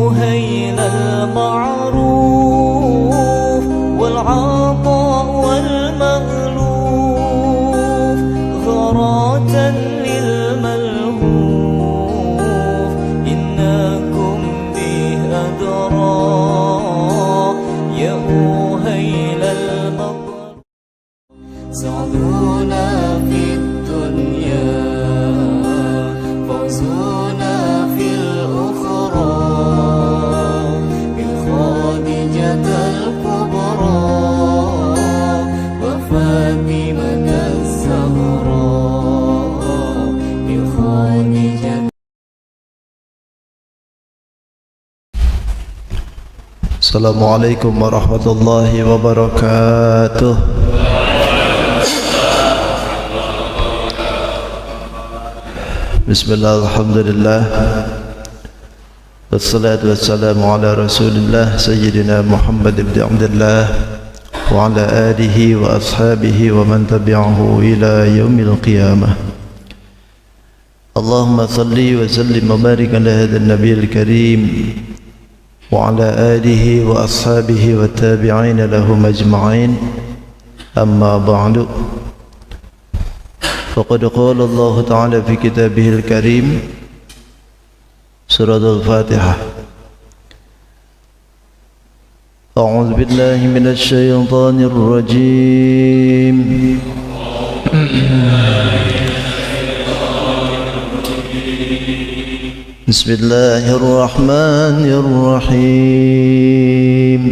أهيل المعروف والعطاء والمألوف غراة للملهوف إنكم به أدرى يا أهيل المطر سعدونا في الدنيا فوزونا في الأخرى بالخادجة الكبرى وفاطمة الزهراء بالخادجة. Assalamualaikum warahmatullahi wabarakatuh. Bismillah, alhamdulillah, wassalatu wassalamu ala rasulillah Sayyidina Muhammad ibn Abdullah wa ala alihi wa ashabihi wa man tabi'ahu ila yaumil qiyamah. Allahumma salli wa sallim wa barik ala hadha an-nabiyil karim wa ala alihi wa ashabihi wa tabi'in lahum ajma'in. Amma ba'du. فقد قال الله تعالى في كتابه الكريم سورة الفاتحة أعوذ بالله من الشيطان الرجيم بسم الله الرحمن الرحيم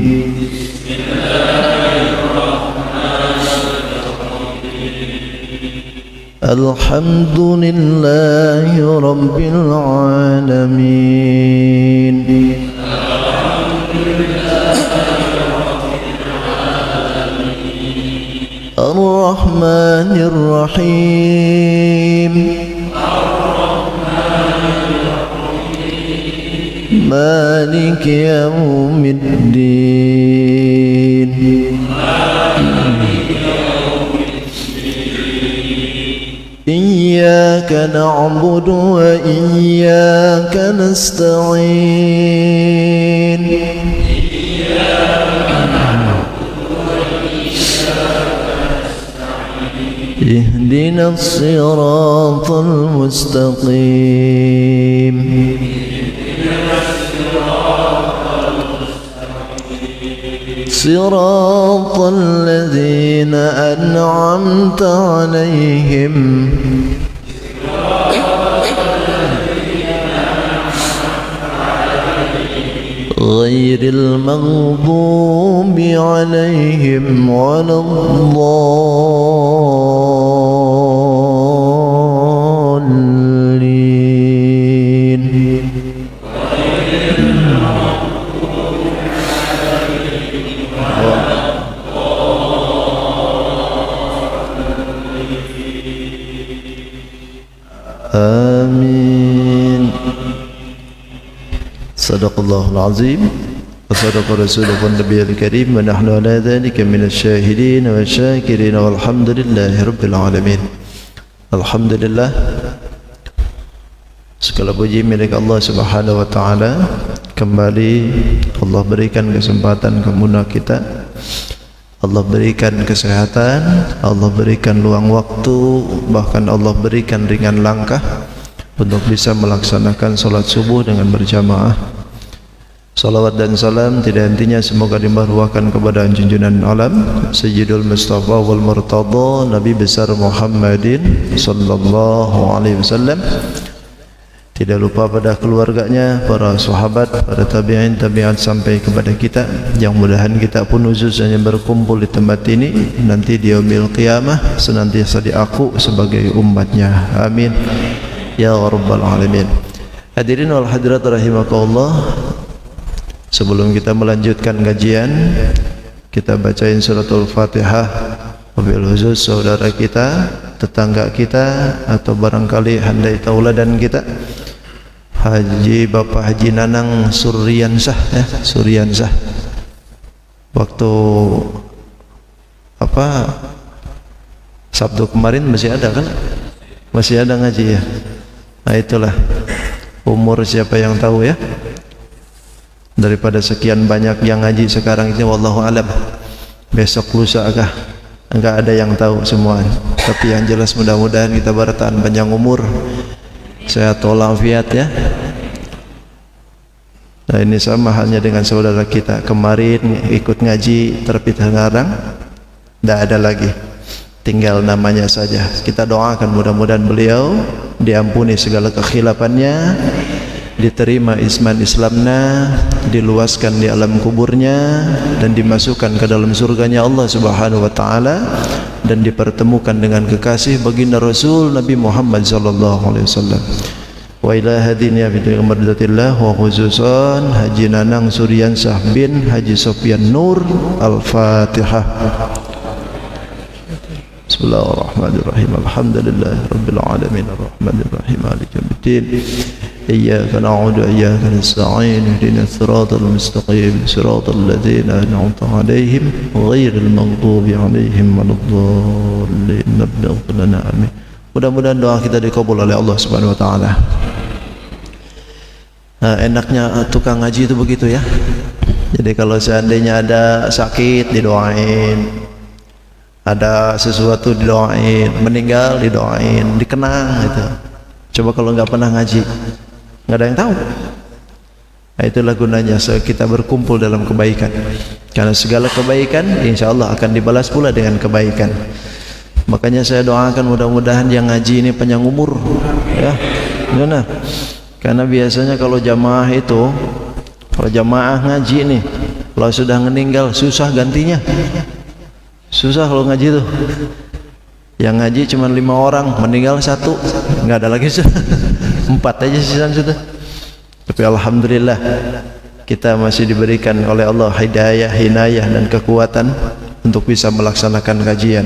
الحمد لله رب العالمين الرحمن الرحيم مالك يوم الدين إياك نعبد وإياك نستعين اهدنا الصراط المستقيم صراط الذين أنعمت عليهم غير المغضوب عليهم ولا الضالين. آمين. صدق الله العظيم وصدق رسوله النبي الكريم ونحن على ذلك من الشاهدين والشاكرين والحمد لله رب العالمين. Alhamdulillah, segala puji milik Allah Subhanahu wa taala. Kembali Allah berikan kesempatan kepada kita, Allah berikan kesehatan, Allah berikan luang waktu, bahkan Allah berikan ringan langkah untuk bisa melaksanakan salat subuh dengan berjamaah. Salawat dan salam tidak hentinya semoga dimaruahkan kepada junjungan alam Sayyidul Mustafa wal Murtada Nabi besar Muhammadin sallallahu alaihi wasallam. Tidak lupa pada keluarganya, para sahabat, para tabi'in, tabi'at sampai kepada kita, yang mudahan kita pun khususnya berkumpul di tempat ini nanti di yaumil qiyamah senantiasa diaku sebagai umatnya. Amin ya rabbal alamin. Hadirin wal hadirat rahimakumullah. Sebelum kita melanjutkan kajian, kita bacain suratul Fatihah, wabil khusus saudara kita, tetangga kita, atau barangkali handai tauladan kita, Bapak Haji Nanang Suryansah, Suryansah. Waktu Sabtu kemarin masih ada kan? Masih ada ngaji ya? Nah itulah umur siapa yang tahu ya? daripada sekian banyak yang ngaji sekarang ini, wallahu alam. Besok lusa kah? Enggak ada yang tahu semua. Tapi yang jelas mudah-mudahan kita bertahan panjang umur, sehat walafiat ya. Nah ini sama halnya dengan saudara kita kemarin ikut ngaji tapi sekarang tidak ada lagi, tinggal namanya saja. Kita doakan mudah-mudahan beliau diampuni segala kekhilafannya, diterima Islamnya, diluaskan di alam kuburnya, dan dimasukkan ke dalam surganya Allah Subhanahu wa taala, dan dipertemukan dengan kekasih baginda Rasul Nabi Muhammad sallallahu alaihi wasallam. Wa ila hadiniya bi mardatillah wa khususan Haji Nanang Suryansah bin Haji Sofyan Nur. Al-Fatihah. Bismillahirrahmanirrahim. Alhamdulillahirabbil alamin arrahmanir rahim maliki yaumiddin. Iyyaka na'budu wa iyyaka nasta'in ihdinas siratal mustaqim siratal ladzina an'amta 'alaihim ghairil maghdubi 'alaihim waladdallin. Ighfir lana amin. Mudah-mudahan doa kita dikabul oleh Allah Subhanahu wa taala. Nah, enaknya tukang ngaji itu begitu ya. Jadi kalau seandainya ada sakit didoain, ada sesuatu didoain, meninggal didoain, dikenang gitu. Coba kalau nggak pernah ngaji, nggak ada yang tahu. Nah, itulah gunanya kita berkumpul dalam kebaikan. Karena segala kebaikan insya Allah akan dibalas pula dengan kebaikan. Makanya saya doakan mudah-mudahan yang ngaji ini panjang umur ya. Gimana? Karena biasanya kalau jamaah itu, kalau jamaah ngaji nih, kalau sudah meninggal susah gantinya. Susah kalau ngaji tuh. Yang ngaji cuma 5 orang, meninggal 1, nggak ada lagi sudah. 4 aja sisa sudah. Tapi alhamdulillah kita masih diberikan oleh Allah hidayah, hinayah dan kekuatan untuk bisa melaksanakan kajian.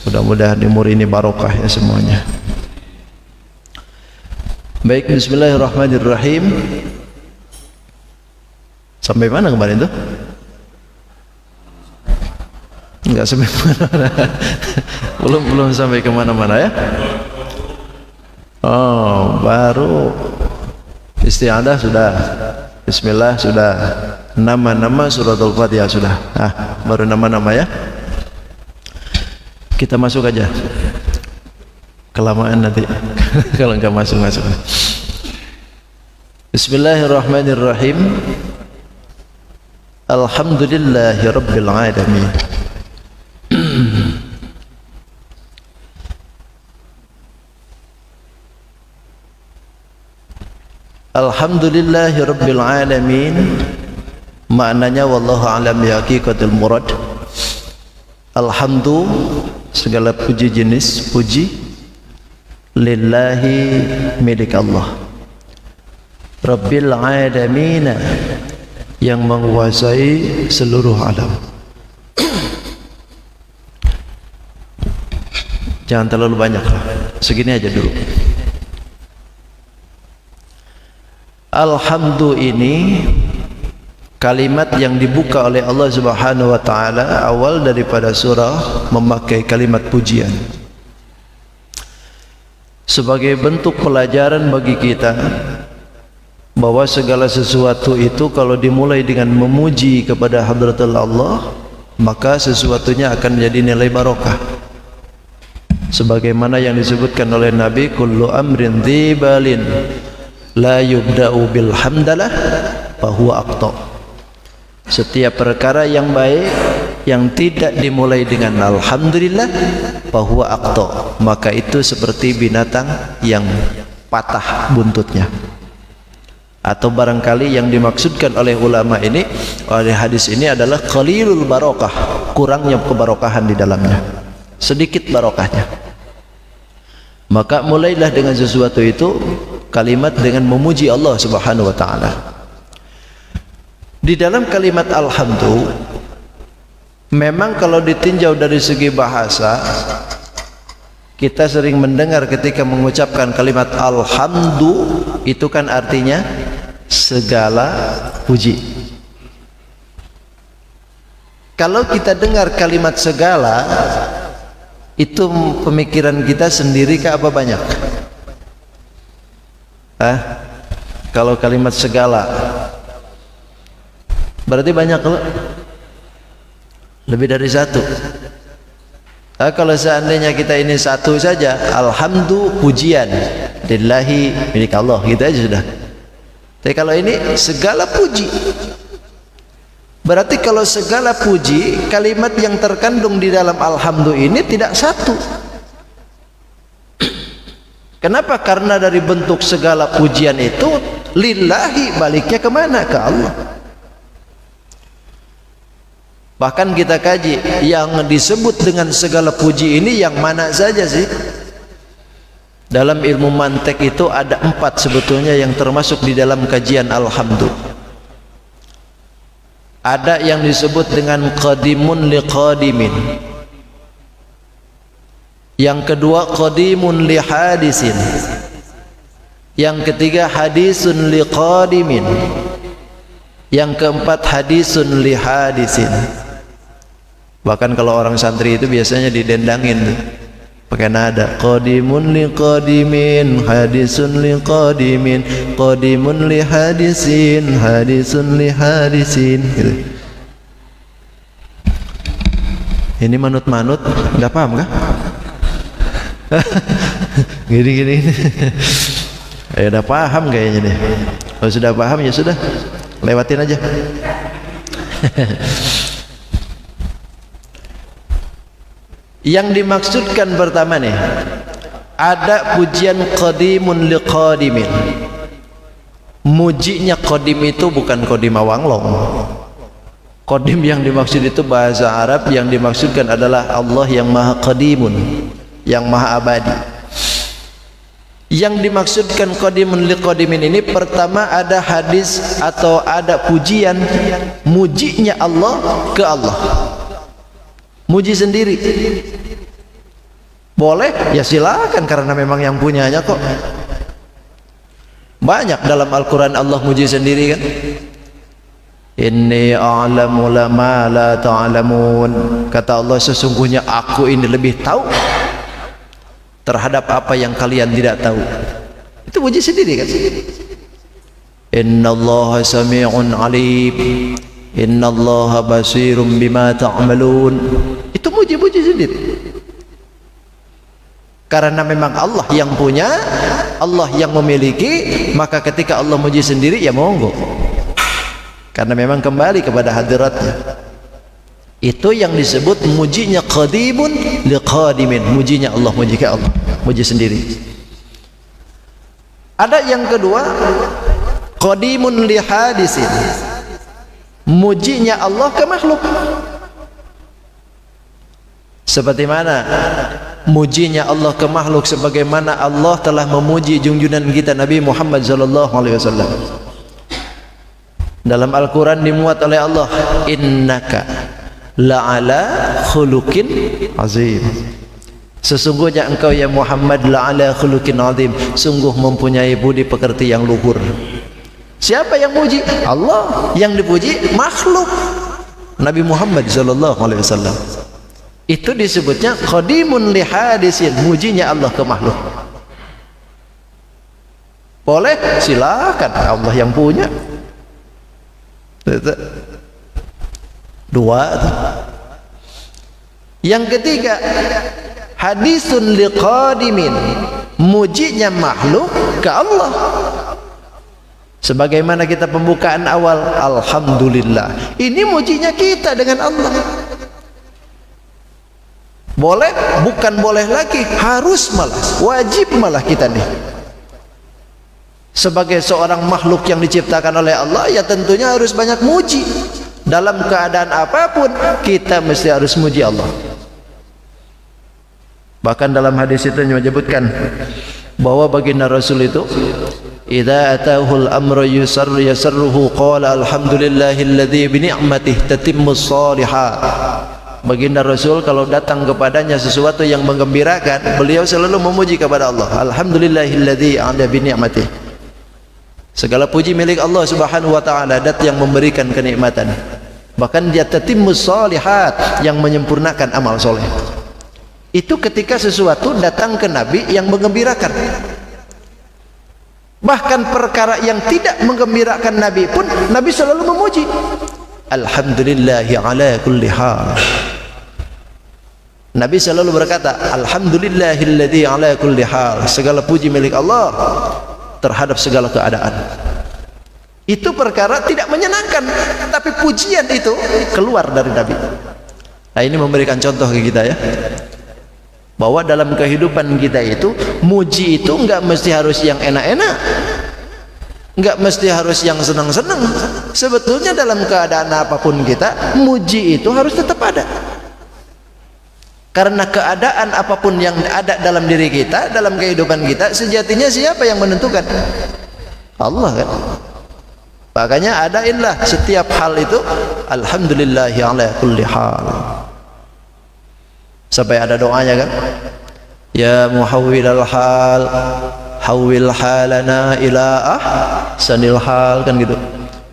Mudah-mudahan umur ini barokah ya semuanya. Baik, bismillahirrahmanirrahim. Sampai mana kemarin tuh? Enggak sampai mana-mana. belum sampai kemana-mana ya. Oh, baru isti'adah sudah, bismillah sudah, nama-nama suratul Fatihah sudah. Baru nama-nama ya. Kita masuk aja, kelamaan nanti kalau enggak masuk. Bismillahirrahmanirrahim. Alhamdulillahirabbil alamin. Alhamdulillahirabbil alamin maknanya wallahu a'lam bi haqiqatil murad. Alhamdu, segala puji jenis puji, lillahi, milik Allah, rabbil alamin, yang menguasai seluruh alam. Jangan terlalu banyak lah, segini aja dulu. Alhamdu ini kalimat yang dibuka oleh Allah Subhanahu wa taala awal daripada surah memakai kalimat pujian sebagai bentuk pelajaran bagi kita bahwa segala sesuatu itu kalau dimulai dengan memuji kepada hadratul Allah, maka sesuatunya akan menjadi nilai barokah. Sebagaimana yang disebutkan oleh Nabi, kullu amrin dzibalin la yubda'u bil hamdalah fahuwa aqta. Setiap perkara yang baik yang tidak dimulai dengan alhamdulillah fahuwa aqta, maka itu seperti binatang yang patah buntutnya. Atau barangkali yang dimaksudkan oleh ulama ini, oleh hadis ini adalah qalilul barokah, kurangnya kebarokahan di dalamnya, sedikit barokahnya. Maka mulailah dengan sesuatu itu kalimat dengan memuji Allah Subhanahu wa taala. Di dalam kalimat alhamdu, memang kalau ditinjau dari segi bahasa, kita sering mendengar ketika mengucapkan kalimat alhamdu, itu kan artinya segala puji. Kalau kita dengar kalimat segala, itu pemikiran kita sendiri kah apa banyak? Kalau kalimat segala, Berarti banyak kalau lebih dari satu. Kalau seandainya kita ini satu saja, alhamdulillah pujian lillahi milik Allah, gitu aja sudah. Tapi kalau ini segala puji, berarti kalau segala puji, kalimat yang terkandung di dalam alhamdulillah ini tidak satu. Kenapa? Karena dari bentuk segala pujian itu lillahi, baliknya kemana? Ke Allah. Bahkan kita kaji yang disebut dengan segala puji ini yang mana saja sih? Dalam ilmu mantek itu ada 4 sebetulnya yang termasuk di dalam kajian alhamdulillah. Ada yang disebut dengan qadimun liqadimin. Yang kedua qadimun lihadisin. Yang ketiga hadisun liqadimin. Yang keempat hadisun lihadisin. Bahkan kalau orang santri itu biasanya didendangin pakai nada qadimun liqadimin, hadisun liqadimin, qadimun lihadisin, hadisun lihadisin gitu. Ini manut-manut nggak paham kah? Gini-gini. Ya udah paham kayaknya nih. Kalau sudah paham ya sudah, lewatin aja. Yang dimaksudkan pertama nih, ada pujian qadimun liqadimin. Mujinya qadim itu bukan qadim awanglong. Qadim yang dimaksud itu bahasa Arab, yang dimaksudkan adalah Allah yang maha qadimun, yang maha abadi. Yang dimaksudkan qadimun liqadimin ini, pertama ada hadis atau ada pujian mujinya Allah ke Allah. Muji sendiri boleh ya, silakan, karena memang yang punyanya kok. Banyak dalam Al-Quran Allah muji sendiri kan. Inni a'lamu ma la ta'lamun. Kata Allah, sesungguhnya aku ini lebih tahu terhadap apa yang kalian tidak tahu. Itu muji sendiri kan. Innallaha sami'un alim, innallaha basirum bima ta'malun. Itu muji-muji sendiri. Karena memang Allah yang punya, Allah yang memiliki, maka ketika Allah muji sendiri ya monggo. Karena memang kembali kepada hadiratnya. Itu yang disebut mujinya qadimun liqadimin. Mujinya Allah, muji ke Allah, muji sendiri. Ada yang kedua, qadimun lihadisin. Mujinya Allah ke makhluk. Seperti mana mujinya Allah ke makhluk, sebagaimana Allah telah memuji junjungan kita Nabi Muhammad sallallahu alaihi wasallam. Dalam Al-Quran dimuat oleh Allah, innaka la'ala khuluqin azim. Sesungguhnya engkau ya Muhammad la'ala khuluqin azim, sungguh mempunyai budi pekerti yang luhur. Siapa yang muji? Allah. Yang dipuji makhluk, Nabi Muhammad sallallahu alaihi wasallam. Itu disebutnya qadimun lihadisin, mujinya Allah ke makhluk. Boleh, silakan, Allah yang punya. Dua. Yang ketiga, hadisun liqadimin, mujinya makhluk ke Allah. Sebagaimana kita pembukaan awal, alhamdulillah. Ini mujinya kita dengan Allah. Boleh, bukan boleh lagi, harus malah, wajib malah kita nih. Sebagai seorang makhluk yang diciptakan oleh Allah, ya tentunya harus banyak muji. Dalam keadaan apapun, kita mesti harus muji Allah. Bahkan dalam hadis itu menyebutkan bahwa baginda Rasul itu, idza atahul amru yusarruhu qala alhamdulillahilladzi bi ni'matihi tatimmus shalihat. Baginda Rasul kalau datang kepadanya sesuatu yang menggembirakan, beliau selalu memuji kepada Allah. Alhamdulillahilladzi a'la bi ni'matihi. Segala puji milik Allah Subhanahu wa taala, dat yang memberikan kenikmatan. Bahkan dia tatimmus shalihat, yang menyempurnakan amal soleh. Itu ketika sesuatu datang ke Nabi yang menggembirakan. Bahkan perkara yang tidak menggembirakan Nabi pun Nabi selalu memuji. alhamdulillahi ala kulli hal. Nabi selalu berkata, alhamdulillahilladzi ala kulli hal. Segala puji milik Allah terhadap segala keadaan. Itu perkara tidak menyenangkan, tapi pujian itu keluar dari Nabi. Nah, ini memberikan contoh ke kita ya, bahwa dalam kehidupan kita itu muji itu enggak mesti harus yang enak-enak, enggak mesti harus yang senang-senang. Sebetulnya dalam keadaan apapun kita, muji itu harus tetap ada. Karena keadaan apapun yang ada dalam diri kita, dalam kehidupan kita, sejatinya siapa yang menentukan? Allah kan. Makanya adainlah setiap hal itu alhamdulillahi ala kulli hal. Sampai ada doanya kan, ya muhawwilal hal hawwil halana ila ahsanil hal, kan gitu.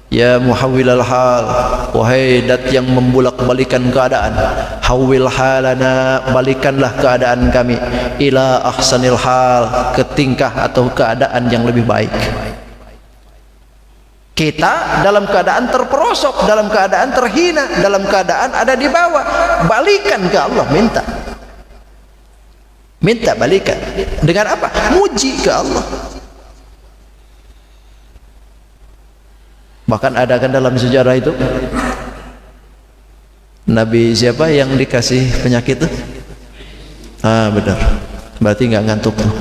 Ya muhawwilal hal, wahai dat yang membulak-balikan keadaan, hawwil halana, balikanlah keadaan kami, ila ahsanil hal, ke tingkah atau keadaan yang lebih baik. Kita dalam keadaan terperosok, dalam keadaan terhina, dalam keadaan ada di bawah, balikan ke Allah, minta balikan. Dengan apa? Muji ke Allah. Bahkan ada kan dalam sejarah itu, Nabi siapa yang dikasih penyakit itu? Ah, benar, berarti nggak ngantuk tuh.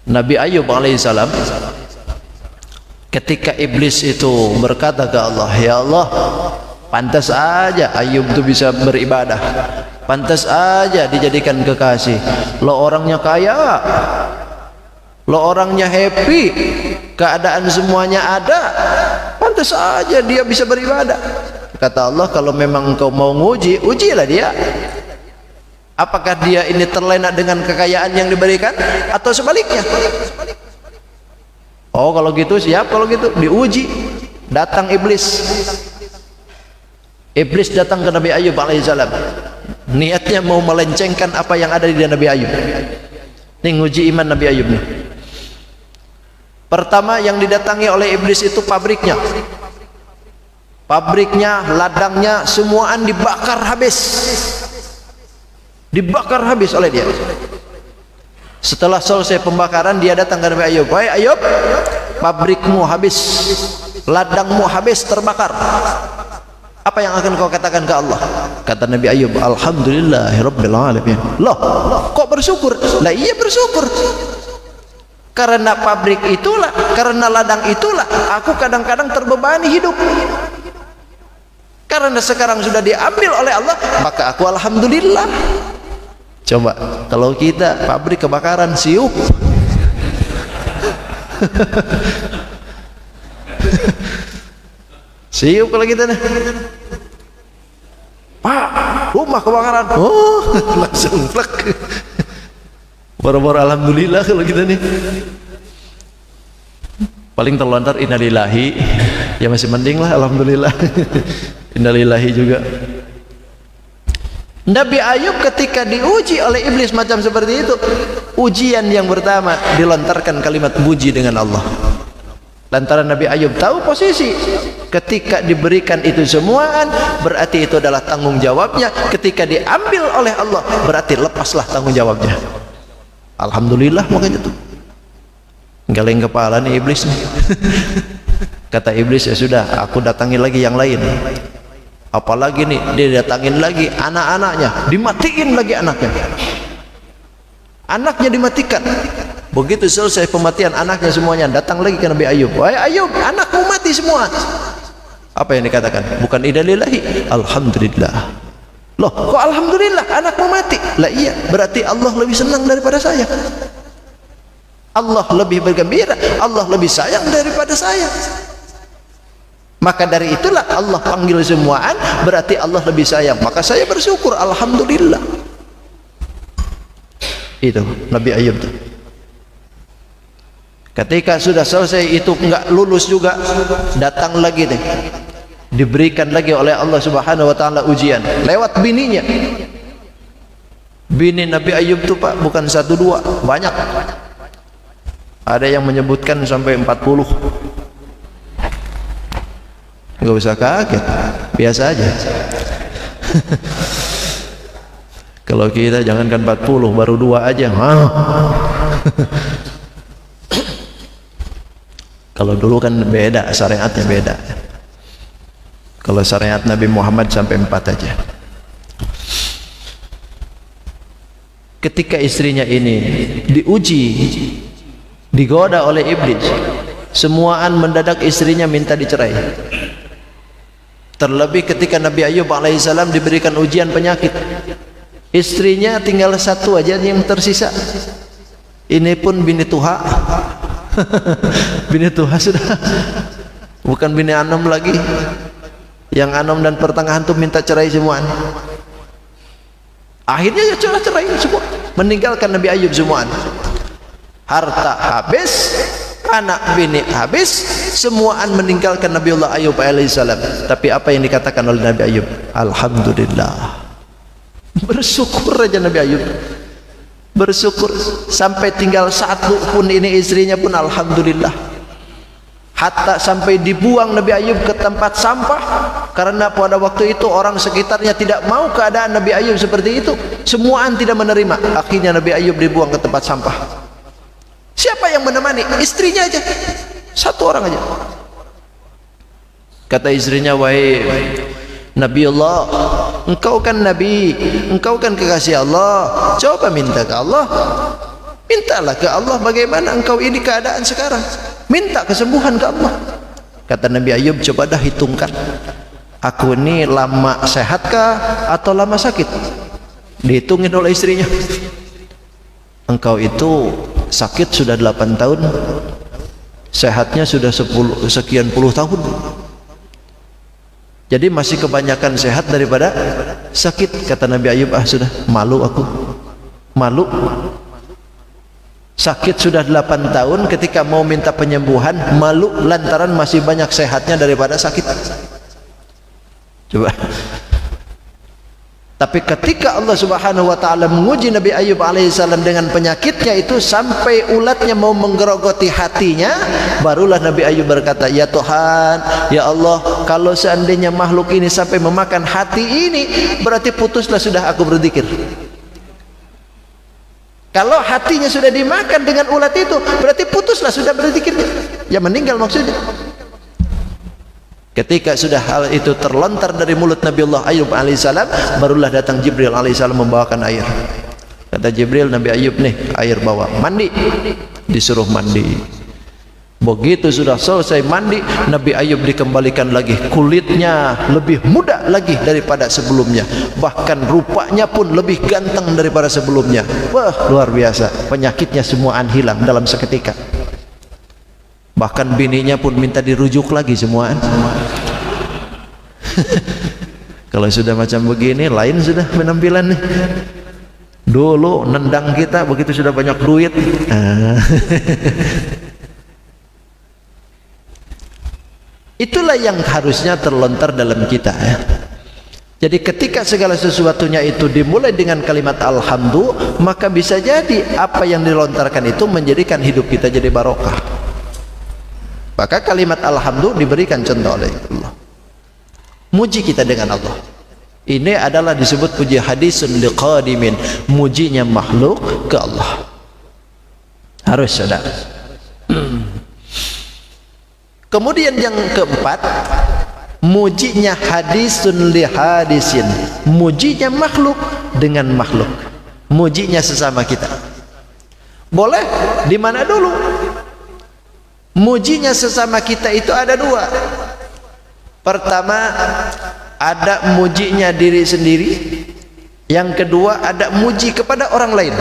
Nabi Ayub alaihissalam, ketika iblis itu berkata ke Allah, ya Allah, pantas aja Ayub itu bisa beribadah, pantas aja dijadikan kekasih, lo orangnya kaya, lo orangnya happy, keadaan semuanya ada, pantas aja dia bisa beribadah. Kata Allah, kalau memang engkau mau nguji, ujilah dia. Apakah dia ini terlena dengan kekayaan yang diberikan atau sebaliknya? Oh, kalau gitu siap, kalau gitu diuji. Datang iblis. Iblis datang ke Nabi Ayub alaihissalam. Niatnya mau melencengkan apa yang ada di Nabi Ayub. Ini nguji iman Nabi Ayub nih. Pertama yang didatangi oleh iblis itu pabriknya. Pabriknya, ladangnya, semuaan dibakar habis. Dibakar habis oleh dia. Setelah selesai pembakaran, dia datang ke Nabi Ayub. Wahai Ayub, pabrikmu habis, ladangmu habis terbakar. Apa yang akan kau katakan ke Allah? Kata Nabi Ayub, alhamdulillahirabbil alamin. Loh, kok bersyukur? Lah iya bersyukur. Karena pabrik itulah, karena ladang itulah aku kadang-kadang terbebani hidup. Karena sekarang sudah diambil oleh Allah, maka aku alhamdulillah. Coba kalau kita pabrik kebakaran, siup. Siup kalau kita nih. Pak, rumah kebakaran. Oh, langsung plek. Boro-boro alhamdulillah kalau kita nih. Paling terlontar innalillahi, ya masih mending lah alhamdulillah. Innalillahi juga. Nabi Ayub ketika diuji oleh iblis macam seperti itu, ujian yang pertama dilontarkan kalimat puji dengan Allah. Lantaran Nabi Ayub tahu posisi, ketika diberikan itu semuaan berarti itu adalah tanggung jawabnya, ketika diambil oleh Allah berarti lepaslah tanggung jawabnya. Alhamdulillah, makanya tuh geleng kepala nih iblis nih. Kata iblis, ya sudah, aku datangi lagi yang lain. Apalagi nih, dia datangin lagi anak-anaknya, dimatiin lagi anaknya. Anaknya dimatikan. Begitu selesai pematian anaknya semuanya, datang lagi ke Nabi Ayub. Wahai Ayub, anakmu mati semua. Apa yang dikatakan? Bukan innalillahi, alhamdulillah. Loh, kok alhamdulillah anakmu mati? Lah iya, berarti Allah lebih senang daripada saya. Allah lebih bergembira, Allah lebih sayang daripada saya. Maka dari itulah Allah panggil semuaan, berarti Allah lebih sayang. Maka saya bersyukur, alhamdulillah. Itu Nabi Ayub tuh. Ketika sudah selesai itu enggak lulus juga, datang lagi deh. Diberikan lagi oleh Allah Subhanahu wa taala ujian lewat bininya. Bini Nabi Ayub tuh Pak bukan 1 2, banyak. Ada yang menyebutkan sampai 40. Nggak usah kaget, biasa aja. Kalau kita jangankan 40, baru 2 aja. Kalau dulu kan beda, syariatnya beda. Kalau syariat Nabi Muhammad sampai 4 aja. Ketika istrinya ini diuji, digoda oleh iblis, semuaan mendadak istrinya minta dicerai. Terlebih ketika Nabi Ayub alaihissalam diberikan ujian penyakit, istrinya tinggal 1 aja yang tersisa. Ini pun bini tuha. Bini tuha sudah, bukan bini anom lagi. Yang anom dan pertengahan tuh minta cerai semuaan. Akhirnya ya cerai semua, meninggalkan Nabi Ayub semuaan. Harta habis, anak bini habis, semuaan meninggalkan Nabiullah Ayub alaihissalam. Tapi apa yang dikatakan oleh Nabi Ayub? Alhamdulillah. Bersyukur aja Nabi Ayub, bersyukur. Sampai tinggal 1 pun ini istrinya pun alhamdulillah. Hatta sampai dibuang Nabi Ayub ke tempat sampah, karena pada waktu itu orang sekitarnya tidak mau keadaan Nabi Ayub seperti itu. Semuaan tidak menerima. Akhirnya Nabi Ayub dibuang ke tempat sampah. Siapa yang menemani? Istrinya aja, 1 orang aja. Kata istrinya, wahai Nabiullah, engkau kan Nabi, engkau kan kekasih Allah, coba minta ke Allah. Mintalah ke Allah bagaimana engkau ini keadaan sekarang. Minta kesembuhan ke Allah. Kata Nabi Ayub, coba dah hitungkan, aku ini lama sehatkah atau lama sakit? Dihitungin oleh istrinya. Engkau itu sakit sudah 8 tahun, sehatnya sudah sekian puluh tahun. Jadi masih kebanyakan sehat daripada sakit. Kata Nabi Ayub, sudah malu aku, malu. Sakit sudah 8 tahun, ketika mau minta penyembuhan malu lantaran masih banyak sehatnya daripada sakit. Coba. Tapi ketika Allah Subhanahu wa taala menguji Nabi Ayub alaihissalam dengan penyakitnya itu sampai ulatnya mau menggerogoti hatinya, barulah Nabi Ayub berkata, ya Tuhan, ya Allah, kalau seandainya makhluk ini sampai memakan hati ini, berarti putuslah sudah aku berzikir. Kalau hatinya sudah dimakan dengan ulat itu, berarti putuslah sudah berzikirnya. Ya meninggal maksudnya. Ketika sudah hal itu terlontar dari mulut Nabiullah Ayub alaihissalam, barulah datang Jibril alaihissalam membawakan air. Kata Jibril, Nabi Ayub nih, air bawa, mandi. Disuruh mandi. Begitu sudah selesai mandi, Nabi Ayub dikembalikan lagi, kulitnya lebih muda lagi daripada sebelumnya, bahkan rupanya pun lebih ganteng daripada sebelumnya. Wah, luar biasa, penyakitnya semuaan hilang dalam seketika. Bahkan bininya pun minta dirujuk lagi semuaan. Kalau sudah macam begini, lain sudah penampilan nih. Dulu nendang kita, begitu sudah banyak duit. Itulah yang harusnya terlontar dalam kita, ya. Jadi ketika segala sesuatunya itu dimulai dengan kalimat alhamdulillah, maka bisa jadi apa yang dilontarkan itu menjadikan hidup kita jadi barokah. Maka kalimat alhamdulillah diberikan contoh oleh Allah. Muji kita dengan Allah. Ini adalah disebut puji hadisun liqadimin, mujinya makhluk ke Allah. Harus, saudara. Kemudian yang keempat, mujinya hadisun li hadisin, mujinya makhluk dengan makhluk, mujinya sesama kita. Boleh di mana dulu? Mujinya sesama kita itu ada 2. Pertama, ada mujinya diri sendiri. Yang kedua, ada muji kepada orang lain.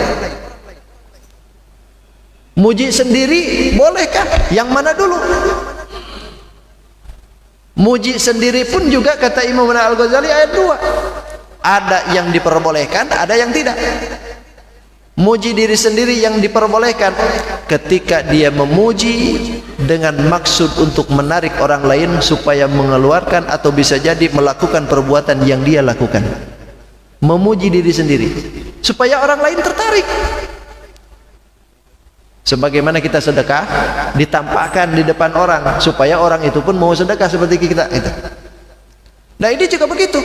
Muji sendiri bolehkah? Yang mana dulu? Muji sendiri pun juga kata Imam Al-Ghazali ayat 2. Ada yang diperbolehkan, ada yang tidak. Muji diri sendiri yang diperbolehkan ketika dia memuji dengan maksud untuk menarik orang lain supaya mengeluarkan atau bisa jadi melakukan perbuatan yang dia lakukan. Memuji diri sendiri supaya orang lain tertarik. Sebagaimana kita sedekah, ditampakkan di depan orang supaya orang itu pun mau sedekah seperti kita. Nah ini juga begitu.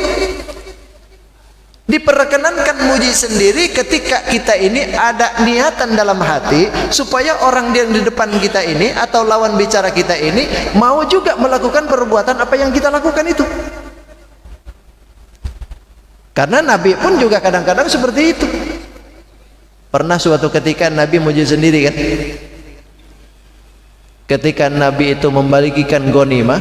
Diperkenankan muji sendiri ketika kita ini ada niatan dalam hati supaya orang yang di depan kita ini atau lawan bicara kita ini mau juga melakukan perbuatan apa yang kita lakukan itu. Karena Nabi pun juga kadang-kadang seperti itu. Pernah suatu ketika Nabi muji sendiri kan, ketika Nabi itu membagikan ghanimah,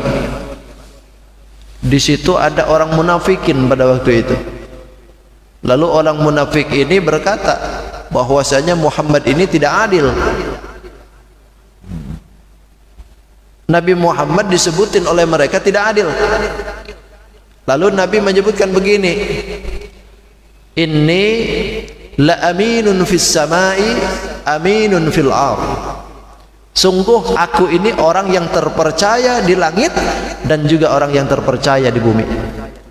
di situ ada orang munafikin pada waktu itu. Lalu orang munafik ini berkata bahwasanya Muhammad ini tidak adil. Nabi Muhammad disebutin oleh mereka tidak adil. Lalu Nabi menyebutkan begini, inni la aminun fis samai aminun fil ardh. Sungguh aku ini orang yang terpercaya di langit dan juga orang yang terpercaya di bumi.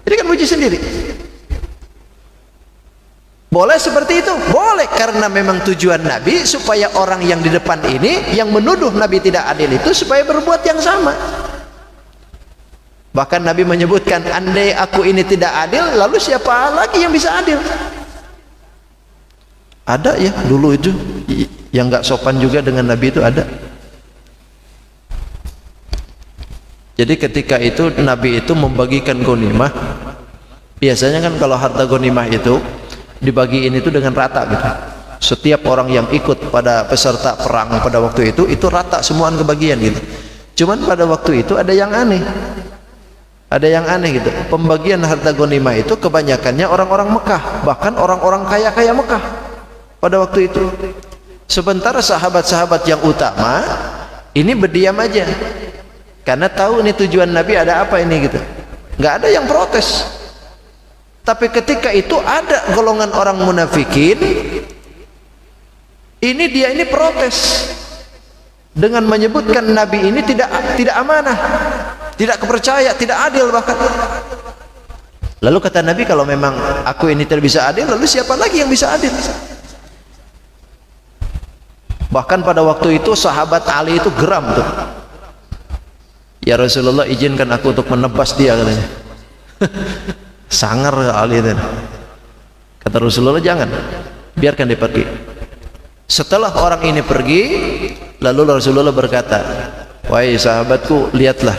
Ini kan puji sendiri. Boleh seperti itu? Boleh, karena memang tujuan Nabi supaya orang yang di depan ini yang menuduh Nabi tidak adil itu supaya berbuat yang sama. Bahkan Nabi menyebutkan, andai aku ini tidak adil, lalu siapa lagi yang bisa adil? Ada ya dulu itu yang gak sopan juga dengan Nabi itu ada. Jadi ketika itu Nabi itu membagikan ghanimah. Biasanya kan kalau harta ghanimah itu dibagiin itu dengan rata gitu. Setiap orang yang ikut pada peserta perang pada waktu itu rata semuaan kebagian gitu. Cuman pada waktu itu ada yang aneh. Ada yang aneh gitu. Pembagian harta ghanimah itu kebanyakannya orang-orang Mekah, bahkan orang-orang kaya-kaya Mekah pada waktu itu. Sementara sahabat-sahabat yang utama ini berdiam aja. Karena tahu ini tujuan Nabi ada apa ini gitu. Nggak ada yang protes. Tapi ketika itu ada golongan orang munafikin, ini dia ini protes dengan menyebutkan Nabi ini tidak amanah, tidak kepercaya, tidak adil bahkan. Lalu kata Nabi, kalau memang aku ini tidak bisa adil, lalu siapa lagi yang bisa adil? Bahkan pada waktu itu sahabat Ali itu geram tuh. Ya Rasulullah, izinkan aku untuk menebas dia katanya. Sangar Ali itu. Kata Rasulullah, jangan, biarkan dia pergi. Setelah orang ini pergi, lalu Rasulullah berkata, wahai sahabatku, lihatlah,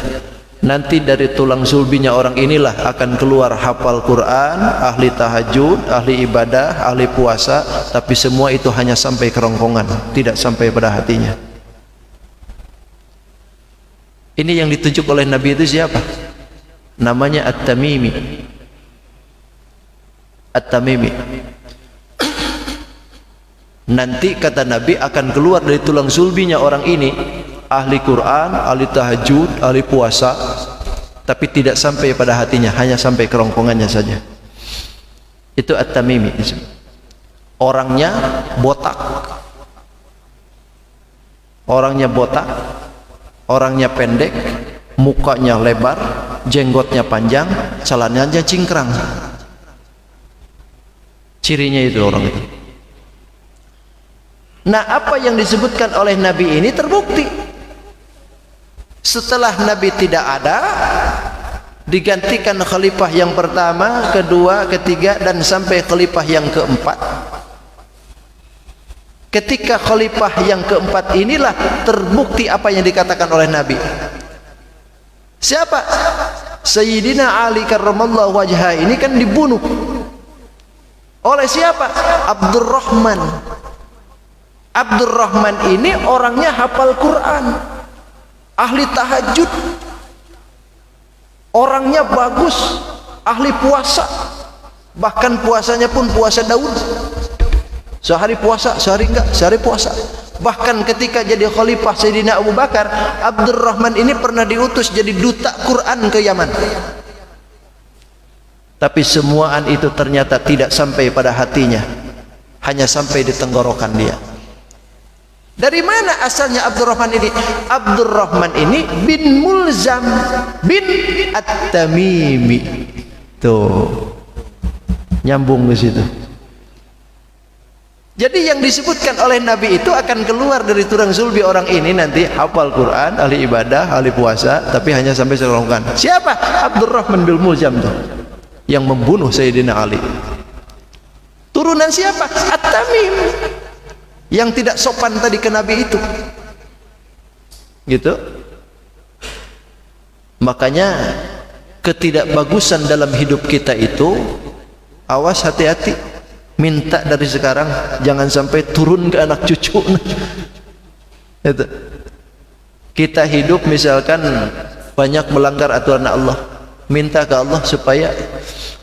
nanti dari tulang sulbinya orang inilah akan keluar hafal Quran, ahli tahajud, ahli ibadah, ahli puasa, tapi semua itu hanya sampai kerongkongan, tidak sampai pada hatinya. Ini yang ditunjuk oleh Nabi itu siapa? Namanya At-Tamimi. At-Tamimi. Nanti kata Nabi akan keluar dari tulang sulbinya orang ini ahli Quran, ahli tahajud, ahli puasa, tapi tidak sampai pada hatinya, hanya sampai kerongkongannya saja. Itu At-Tamimi. Orangnya botak. Orangnya botak, orangnya pendek, mukanya lebar, jenggotnya panjang, celananya cingkrang. Cirinya itu orang itu. Nah, apa yang disebutkan oleh Nabi ini terbukti. Setelah Nabi tidak ada, digantikan khalifah yang pertama, kedua, ketiga, dan sampai khalifah yang keempat. Ketika khalifah yang keempat inilah terbukti apa yang dikatakan oleh Nabi. Siapa? Sayyidina Ali karramallahu wajhah ini kan dibunuh oleh siapa? Abdurrahman. Abdurrahman ini orangnya hafal Quran, ahli tahajud, orangnya bagus, ahli puasa, bahkan puasanya pun puasa Daud, sehari puasa, sehari enggak, sehari puasa. Bahkan ketika jadi khalifah Sayyidina Abu Bakar, Abdurrahman ini pernah diutus jadi duta Quran ke Yaman. Tapi semuaan itu ternyata tidak sampai pada hatinya, hanya sampai di tenggorokan dia. Dari mana asalnya Abdurrahman ini? Abdurrahman ini bin Mulzam bin At-Tamimi. Tuh, nyambung ke situ. Jadi yang disebutkan oleh Nabi itu akan keluar dari tulang sulbi orang ini nanti hafal Quran, ahli ibadah, ahli puasa, tapi hanya sampai serongkan. Siapa? Abdurrahman bin Muljam tuh, yang membunuh Sayyidina Ali. Turunan siapa? At-Tamim, yang tidak sopan tadi ke Nabi itu. Gitu. Makanya ketidakbagusan dalam hidup kita itu, awas, hati-hati. Minta dari sekarang jangan sampai turun ke anak cucu. Itu. Kita hidup misalkan banyak melanggar aturan Allah, minta ke Allah supaya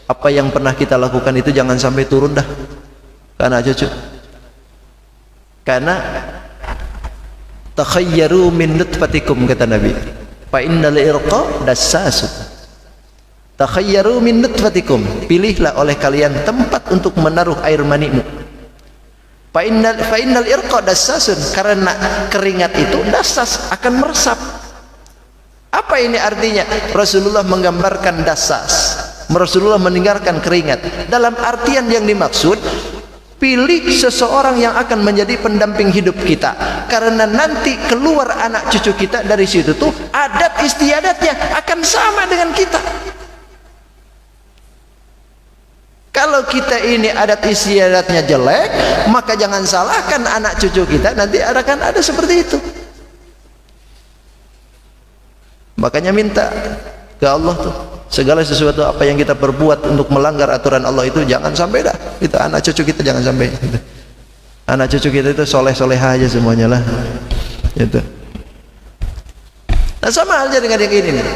apa yang pernah kita lakukan itu jangan sampai turun dah ke anak cucu. Karena takhayyaru min nutfatikum, kata Nabi, fa innal irqa dassasun. Takhayyaru min nutfatikum, pilihlah oleh kalian tempat untuk menaruh air manimu. Fa innal irqa dassasun, karena keringat itu dassas, akan meresap. Apa ini artinya? Rasulullah menggambarkan dassas, Rasulullah meninggalkan keringat. Dalam artian yang dimaksud, pilih seseorang yang akan menjadi pendamping hidup kita, karena nanti keluar anak cucu kita dari situ tuh adat istiadatnya akan sama dengan kita. Kalau kita ini adat istiadatnya jelek, maka jangan salahkan anak cucu kita, nanti akan ada seperti itu. Makanya minta ke Allah tuh, segala sesuatu apa yang kita perbuat untuk melanggar aturan Allah itu jangan sampai dah. Itu anak cucu kita jangan sampai. Anak cucu kita itu soleh-soleha aja semuanya lah. Itu. Nah, sama halnya dengan yang ini nih.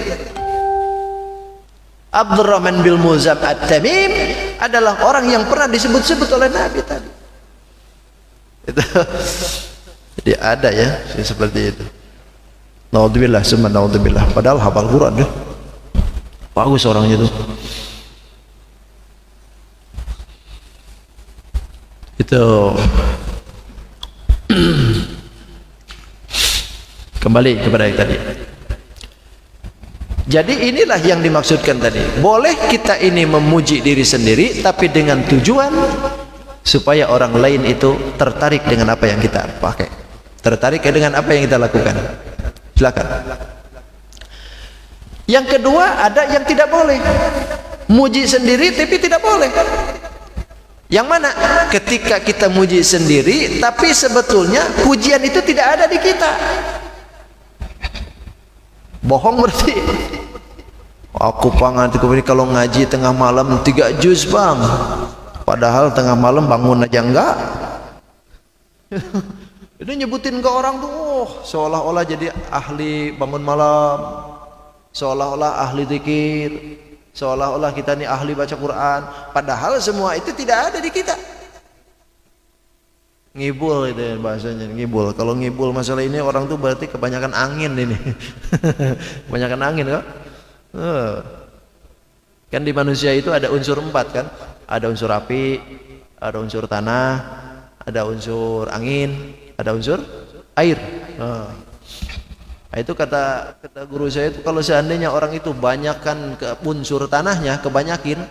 Abdurrahman bin Muljam At-Tamim adalah orang yang pernah disebut-sebut oleh Nabi tadi. Itu. Jadi ada ya seperti itu. Naudzubillah, summa naudzubillah. Padahal hafal Quran deh. Bagus orangnya itu. Itu. Kembali kepada yang tadi. Jadi inilah yang dimaksudkan tadi. Boleh kita ini memuji diri sendiri, tapi dengan tujuan supaya orang lain itu tertarik dengan apa yang kita pakai, tertarik dengan apa yang kita lakukan. Silakan. Yang kedua, ada yang tidak boleh. Muji sendiri tapi tidak boleh. Yang mana? Ketika kita muji sendiri tapi sebetulnya pujian itu tidak ada di kita. Bohong berarti. Aku pangantiku ini kalau ngaji tengah malam 3 juz bang, padahal tengah malam bangun aja enggak. Itu nyebutin ke orang tuh, oh, seolah-olah jadi ahli bangun malam, seolah-olah ahli zikir, seolah-olah kita ini ahli baca Quran, padahal semua itu tidak ada di kita. Ngibul itu bahasanya, ngibul. Kalau ngibul masalah ini orang tuh berarti kebanyakan angin ini. Kebanyakan angin kan? Kan di manusia itu ada unsur 4 kan? Ada unsur api, ada unsur tanah, ada unsur angin, ada unsur air. Nah, itu kata guru saya itu, kalau seandainya orang itu banyakkan ke unsur tanahnya, kebanyakin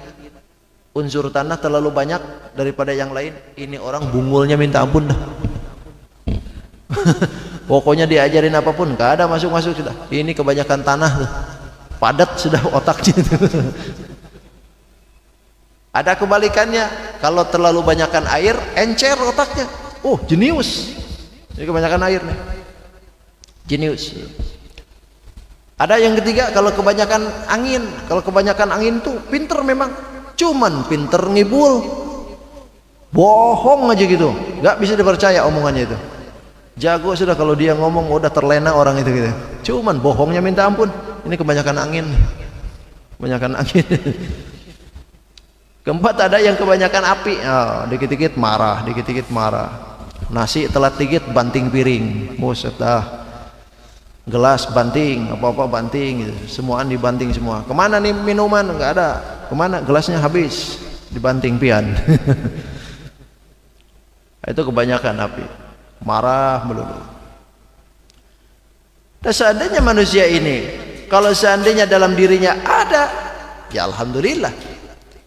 unsur tanah terlalu banyak daripada yang lain, ini orang bungulnya minta ampun dah. Pokoknya diajarin apapun gak ada masuk-masuk sudah. Ini kebanyakan tanah tuh, padat sudah otaknya itu. Ada kebalikannya, kalau terlalu banyakkan air, encer otaknya. Oh, jenius. Ini kebanyakan air nih, jenius. Ada yang ketiga, kalau kebanyakan angin. Kalau kebanyakan angin tuh pinter memang, cuman pinter ngibul, bohong aja gitu, nggak bisa dipercaya omongannya itu. Jago sudah kalau dia ngomong udah terlena orang itu gitu. Cuman bohongnya minta ampun. Ini kebanyakan angin, kebanyakan angin. Keempat, ada yang kebanyakan api, oh, dikit-dikit marah, dikit-dikit marah. Nasi telat dikit banting piring, buset dah. Gelas banting, apa-apa banting, gitu. Semuaan dibanting semua. Kemana nih minuman? Nggak ada. Kemana? Gelasnya habis, dibanting pian. Itu kebanyakan api, marah melulu. Dan seandainya manusia ini, kalau seandainya dalam dirinya ada, ya alhamdulillah.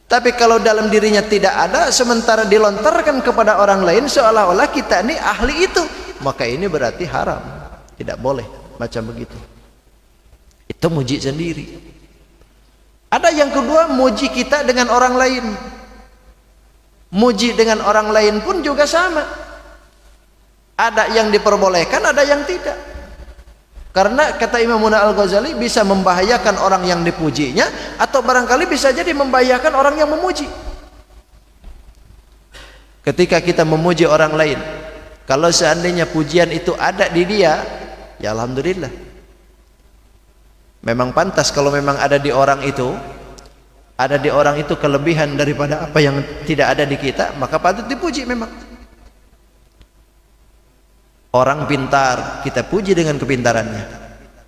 Tapi kalau dalam dirinya tidak ada, sementara dilontarkan kepada orang lain seolah-olah kita ini ahli itu, maka ini berarti haram. Tidak boleh macam begitu. Itu muji sendiri. Ada yang kedua, muji kita dengan orang lain. Muji dengan orang lain pun juga sama. Ada yang diperbolehkan, ada yang tidak. Karena kata Imam Al-Ghazali bisa membahayakan orang yang dipujinya, atau barangkali bisa jadi membahayakan orang yang memuji. Ketika kita memuji orang lain, kalau seandainya pujian itu ada di dia, ya alhamdulillah. Memang pantas kalau memang ada di orang itu, kelebihan daripada apa yang tidak ada di kita, maka patut dipuji memang. Orang pintar kita puji dengan kepintarannya,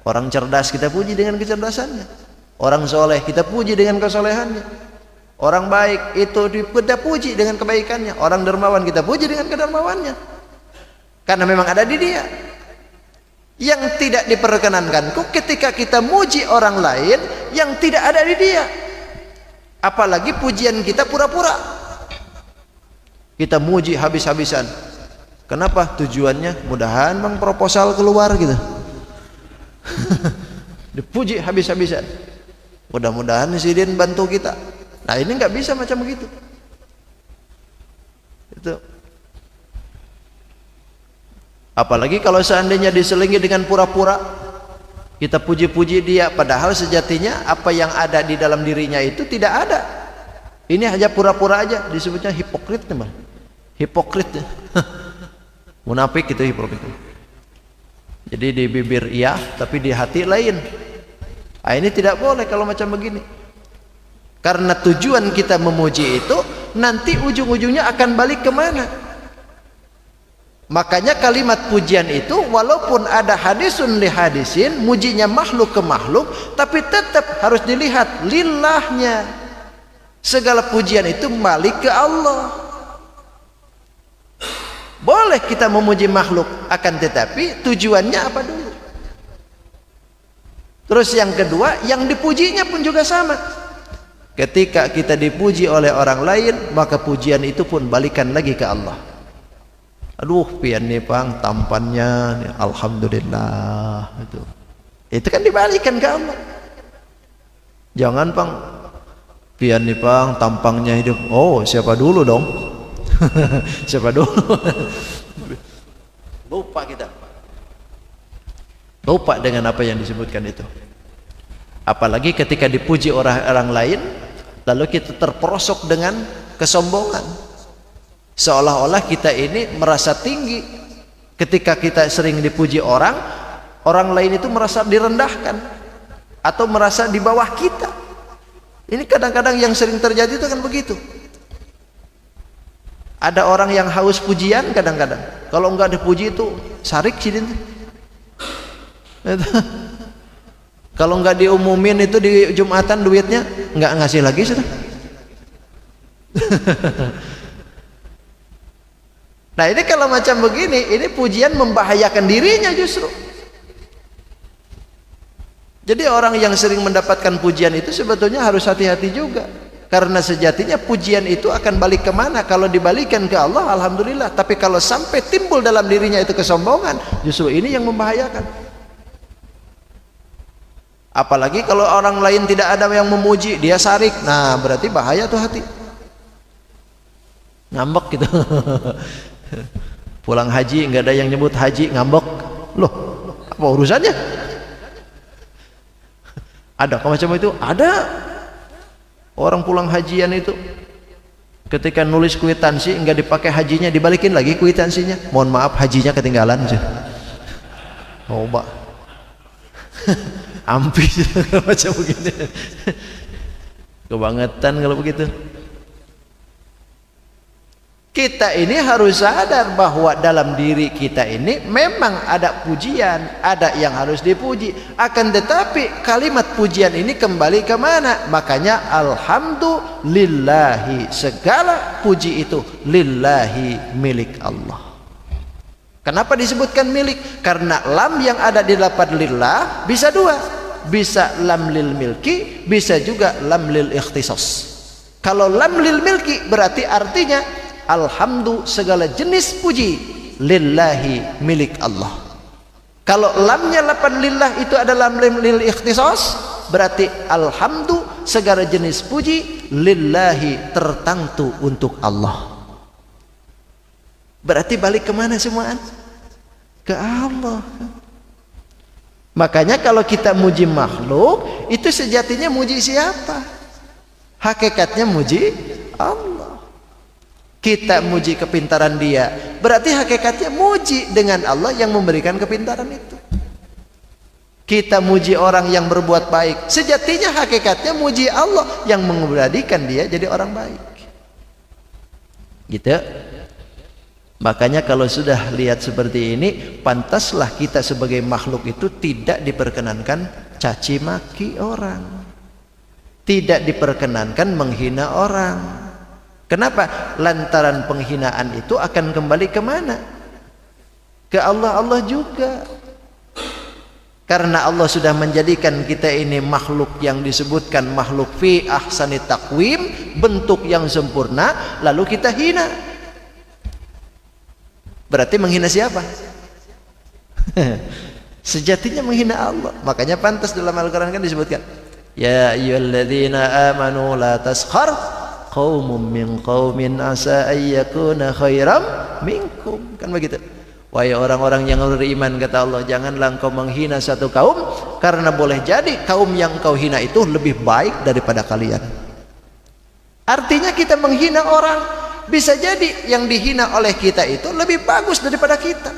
orang cerdas kita puji dengan kecerdasannya, orang soleh kita puji dengan kesolehannya, orang baik itu kita puji dengan kebaikannya, orang dermawan kita puji dengan kedermawannya, karena memang ada di dia. Yang tidak diperkenankan ketika kita muji orang lain yang tidak ada di dia, apalagi pujian kita pura-pura, kita muji habis-habisan. Kenapa? Tujuannya mudahan bang proposal keluar gitu. Dipuji habis-habisan. Mudah-mudahan si Din bantu kita. Nah ini nggak bisa macam begitu. Itu. Apalagi kalau seandainya diselingi dengan pura-pura, kita puji-puji dia, padahal sejatinya apa yang ada di dalam dirinya itu tidak ada. Ini hanya pura-pura aja, disebutnya hipokrit teman. Hipokrit. Munafik itu hipokrit. Jadi di bibir iya tapi di hati lain. Nah, ini tidak boleh kalau macam begini. Karena tujuan kita memuji itu nanti ujung-ujungnya akan balik kemana? Makanya kalimat pujian itu walaupun ada hadisun li hadisin, mujinya makhluk ke makhluk, tapi tetap harus dilihat lillahnya. Segala pujian itu balik ke Allah. Boleh kita memuji makhluk, akan tetapi tujuannya apa dulu. Terus yang kedua, yang dipujinya pun juga sama. Ketika kita dipuji oleh orang lain, maka pujian itu pun balikan lagi ke Allah. Aduh, pian nih pang tampannya, alhamdulillah. Itu kan dibalikan ke Allah. Jangan pang, pian nih pang tampangnya hidup. Oh, siapa dulu dong? Siapa dulu? Lupa kita. Lupa dengan apa yang disebutkan itu. Apalagi ketika dipuji orang lain, lalu kita terperosok dengan kesombongan. Seolah-olah kita ini merasa tinggi. Ketika kita sering dipuji orang lain itu merasa direndahkan atau merasa di bawah kita. Ini kadang-kadang yang sering terjadi itu kan begitu. Ada orang yang haus pujian kadang-kadang. Kalau enggak dipuji itu sarik sih. Kalau enggak diumumin itu di Jumatan duitnya enggak ngasih lagi sudah. Nah ini kalau macam begini, ini pujian membahayakan dirinya justru. Jadi orang yang sering mendapatkan pujian itu sebetulnya harus hati-hati juga. Karena sejatinya pujian itu akan balik kemana? Kalau dibalikan ke Allah, alhamdulillah. Tapi kalau sampai timbul dalam dirinya itu kesombongan, justru ini yang membahayakan. Apalagi kalau orang lain tidak ada yang memuji, dia sarik. Nah berarti bahaya tuh hati. Ngambek gitu. Pulang haji nggak ada yang nyebut haji, ngambek. Loh, apa urusannya? Ada kok macam itu? Ada. Orang pulang hajian itu ketika nulis kwitansi nggak dipakai hajinya, dibalikin lagi kwitansinya. Mohon maaf hajinya ketinggalan sih. Coba. Ampis macam begini. Kebangetan kalau begitu. Kita ini harus sadar bahwa dalam diri kita ini memang ada pujian, ada yang harus dipuji. Akan tetapi kalimat pujian ini kembali ke mana? Makanya alhamdulillahi, segala puji itu lillahi, milik Allah. Kenapa disebutkan milik? Karena lam yang ada di lafaz lillah bisa dua. Bisa lam lil milki, bisa juga lam lil ikhtisas. Kalau lam lil milki berarti artinya alhamdu segala jenis puji lillahi milik Allah. Kalau lamnya lapan lillah itu adalah lam lil ikhtisas, berarti alhamdu segala jenis puji lillahi tertentu untuk Allah. Berarti balik kemana semua? Ke Allah. Makanya kalau kita muji makhluk, itu sejatinya muji siapa? Hakikatnya muji Allah. Kita muji kepintaran dia, berarti hakikatnya muji dengan Allah yang memberikan kepintaran itu. Kita muji orang yang berbuat baik, sejatinya hakikatnya muji Allah yang menjadikan dia jadi orang baik. Gitu. Makanya kalau sudah lihat seperti ini, pantaslah kita sebagai makhluk itu tidak diperkenankan caci maki orang, tidak diperkenankan menghina orang. Kenapa? Lantaran penghinaan itu akan kembali kemana? Ke Allah juga. Karena Allah sudah menjadikan kita ini makhluk yang disebutkan makhluk fi ahsani taqwim, bentuk yang sempurna, lalu kita hina. Berarti menghina siapa? Sejatinya menghina Allah. Makanya pantas dalam Al-Quran kan disebutkan, ya ayyuhalladzina amanu la taskhar qaumun min qaumin asa ayyakuna khairam minkum. Kan begitu. Wahai orang-orang yang beriman, kata Allah, janganlah engkau menghina satu kaum, karena boleh jadi kaum yang engkau hina itu lebih baik daripada kalian. Artinya kita menghina orang, bisa jadi yang dihina oleh kita itu lebih bagus daripada kita.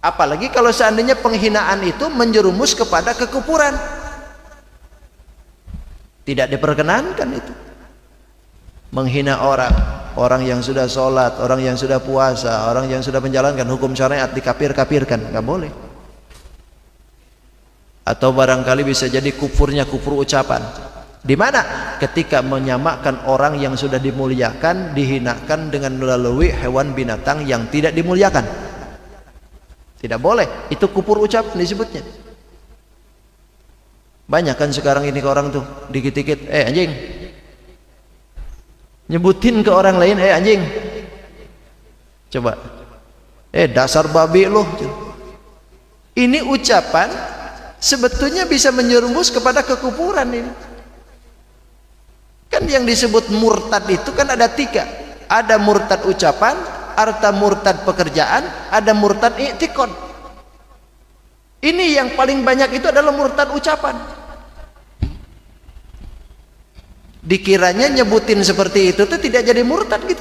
Apalagi kalau seandainya penghinaan itu menjerumus kepada kekufuran, tidak diperkenankan itu. Menghina orang yang sudah sholat, orang yang sudah puasa, orang yang sudah menjalankan hukum syariat, dikafir-kafirkan, nggak boleh. Atau barangkali bisa jadi kufurnya kufur ucapan. Di mana? Ketika menyamakan orang yang sudah dimuliakan dihinakan dengan melalui hewan binatang yang tidak dimuliakan. Tidak boleh. Itu kufur ucap disebutnya. Banyak kan sekarang ini ke orang tuh, dikit-dikit, anjing. Nyebutin ke orang lain, anjing. Coba. Dasar babi loh. Ini ucapan sebetulnya bisa menjerumus kepada kekufuran ini. Kan yang disebut murtad itu kan ada 3. Ada murtad ucapan, ada murtad pekerjaan, ada murtad i'tiqad. Ini yang paling banyak itu adalah murtad ucapan. Dikiranya nyebutin seperti itu tuh tidak jadi murtad gitu.